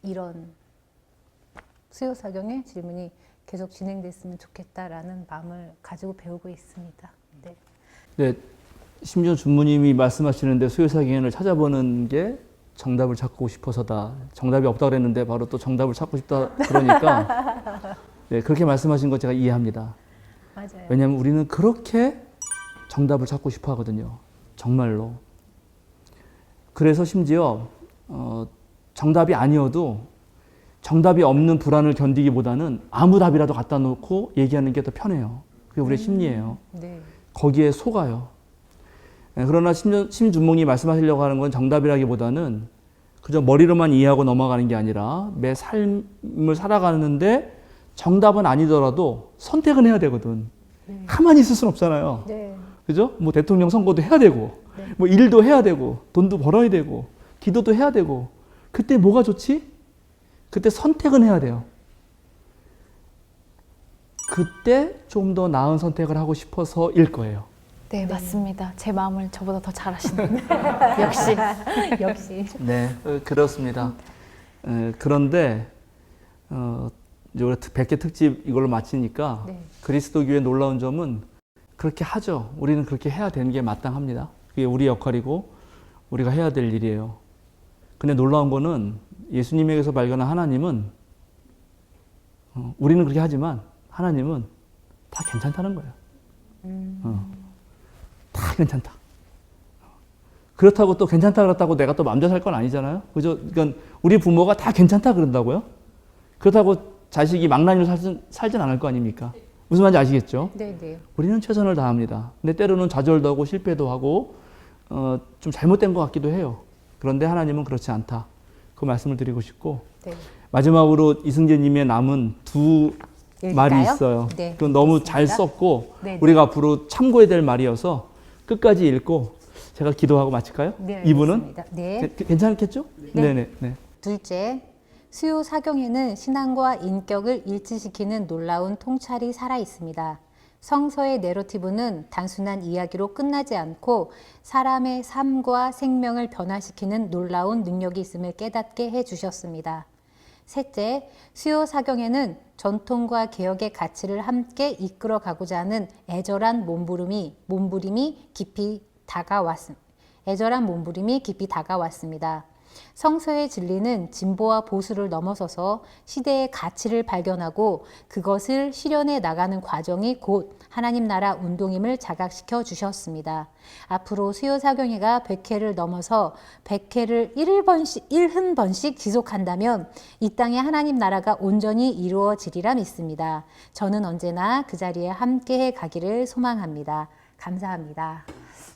Speaker 4: 이런 수요사경의 질문이 계속 진행됐으면 좋겠다라는 마음을 가지고 배우고 있습니다. 네.
Speaker 6: 네, 심지어 주무님이 말씀하시는데 수요사경을 찾아보는 게 정답을 찾고 싶어서다. 정답이 없다고 그랬는데 바로 또 정답을 찾고 싶다 그러니까 네, 그렇게 말씀하신 거 제가 이해합니다.
Speaker 4: 맞아요.
Speaker 6: 왜냐하면 우리는 그렇게 정답을 찾고 싶어 하거든요. 정말로. 그래서 심지어 정답이 아니어도 정답이 없는 불안을 견디기보다는 아무 답이라도 갖다 놓고 얘기하는 게 더 편해요. 그게 우리의 심리예요.
Speaker 4: 네.
Speaker 6: 거기에 속아요. 그러나 심준목이 말씀하시려고 하는 건 정답이라기보다는 그저 머리로만 이해하고 넘어가는 게 아니라 매 삶을 살아가는데 정답은 아니더라도 선택은 해야 되거든. 가만히 있을 수는 없잖아요.
Speaker 4: 네.
Speaker 6: 그죠? 뭐 대통령 선거도 해야 되고, 뭐 일도 해야 되고, 돈도 벌어야 되고, 기도도 해야 되고. 그때 뭐가 좋지? 그때 선택은 해야 돼요. 그때 좀 더 나은 선택을 하고 싶어서일 거예요.
Speaker 5: 네, 맞습니다. 제 마음을 저보다 더 잘 아시네요. 역시.
Speaker 4: 역시.
Speaker 6: 네, 그렇습니다. 그런데 이제 우리 100개 특집 이걸로 마치니까
Speaker 4: 네.
Speaker 6: 그리스도교의 놀라운 점은 그렇게 하죠. 우리는 그렇게 해야 되는 게 마땅합니다. 그게 우리 역할이고 우리가 해야 될 일이에요. 근데 놀라운 거는 예수님에게서 발견한 하나님은 우리는 그렇게 하지만 하나님은 다 괜찮다는 거예요. 다 괜찮다. 그렇다고 또 괜찮다 그렇다고 내가 또 맘대로 살 건 아니잖아요. 그죠? 그러니까 우리 부모가 다 괜찮다 그런다고요? 그렇다고 자식이 망나니로 살진 않을 거 아닙니까? 무슨 말인지 아시겠죠?
Speaker 4: 네, 네.
Speaker 6: 우리는 최선을 다합니다. 근데 때로는 좌절도 하고 실패도 하고 좀 잘못된 것 같기도 해요. 그런데 하나님은 그렇지 않다. 그 말씀을 드리고 싶고
Speaker 4: 네.
Speaker 6: 마지막으로 이승재님의 남은 두 말이
Speaker 4: 읽을까요?
Speaker 6: 있어요.
Speaker 4: 네,
Speaker 6: 그건 너무 잘
Speaker 4: 읽겠습니다.
Speaker 6: 썼고
Speaker 4: 네, 네.
Speaker 6: 우리가 앞으로 참고해야 될 말이어서 끝까지 읽고 제가 기도하고 마칠까요?
Speaker 4: 네,
Speaker 6: 이분은
Speaker 4: 알겠습니다. 네.
Speaker 6: 괜찮겠죠?
Speaker 4: 네.
Speaker 6: 네.
Speaker 4: 둘째, 수요 사경에는 신앙과 인격을 일치시키는 놀라운 통찰이 살아 있습니다. 성서의 내러티브는 단순한 이야기로 끝나지 않고 사람의 삶과 생명을 변화시키는 놀라운 능력이 있음을 깨닫게 해주셨습니다. 셋째, 수요 사경에는 전통과 개혁의 가치를 함께 이끌어가고자 하는 애절한 몸부림이 깊이 다가왔습니다. 성서의 진리는 진보와 보수를 넘어서서 시대의 가치를 발견하고 그것을 실현해 나가는 과정이 곧 하나님 나라 운동임을 자각시켜 주셨습니다. 앞으로 수요사경회가 100회를 넘어서 100회를 1흔번씩 지속한다면 이 땅에 하나님 나라가 온전히 이루어지리라 믿습니다. 저는 언제나 그 자리에 함께해 가기를 소망합니다. 감사합니다.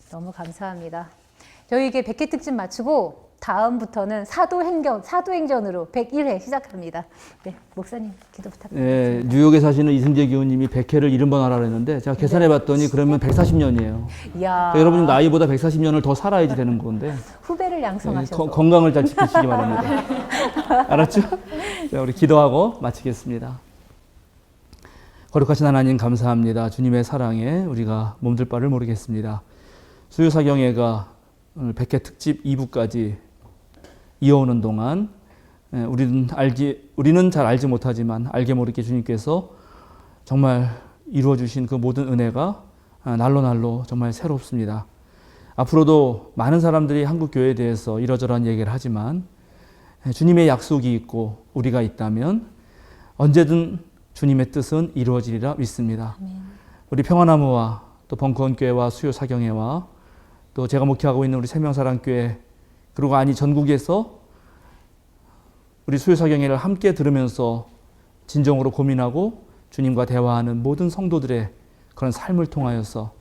Speaker 4: 너무 감사합니다. 저희 이게 100회 특집 마치고 다음부터는 사도행전으로 101회 시작합니다. 네, 목사님 기도 부탁드립니다.
Speaker 6: 네, 뉴욕에 사시는 이승재 교우님이 100회를 70번 하라 그랬는데 제가 계산해 봤더니 그러면 140년이에요.
Speaker 4: 이야,
Speaker 6: 여러분 나이보다 140년을 더 살아야지 되는 건데
Speaker 4: 후배를 양성하셔서
Speaker 6: 건강을 잘 지키시기 바랍니다. 알았죠? 자, 우리 기도하고 마치겠습니다. 거룩하신 하나님 감사합니다. 주님의 사랑에 우리가 몸둘 바를 모르겠습니다. 수요사경회가 오늘 100회 특집 2부까지 이어오는 동안 우리는 잘 알지 못하지만 알게 모르게 주님께서 정말 이루어 주신 그 모든 은혜가 날로 정말 새롭습니다. 앞으로도 많은 사람들이 한국 교회에 대해서 이러저러한 얘기를 하지만 주님의 약속이 있고 우리가 있다면 언제든 주님의 뜻은 이루어지리라 믿습니다. 우리 평화나무와 또 벙커원교회와 수요사경회와 또 제가 목회하고 있는 우리 생명사랑교회 그리고 전국에서 우리 수요사경회를 함께 들으면서 진정으로 고민하고 주님과 대화하는 모든 성도들의 그런 삶을 통하여서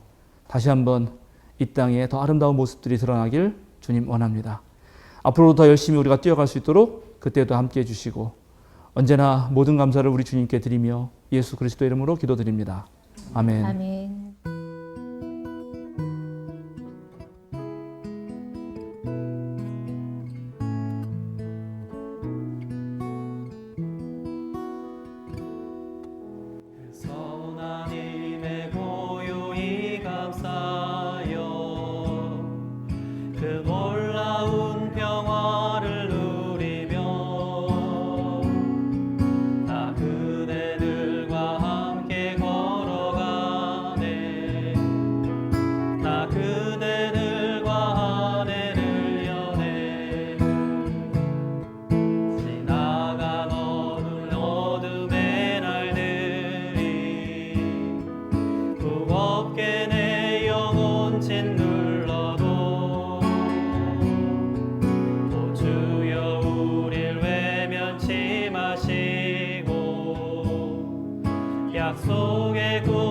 Speaker 6: 다시 한번 이 땅에 더 아름다운 모습들이 드러나길 주님 원합니다. 앞으로도 더 열심히 우리가 뛰어갈 수 있도록 그때도 함께 해주시고 언제나 모든 감사를 우리 주님께 드리며 예수 그리스도 이름으로 기도드립니다. 아멘.
Speaker 4: 아멘.
Speaker 1: 선하님의 고요히 감싸요 그 놀라운 평화를 누리며 나 그대들과 함께 걸어가네 나 그대들과 한 해를 여네 지나간 어둠의 날들이 무겁게 내 영혼 짓눌러도 오 주여 우릴 외면치 마시고 약속의 구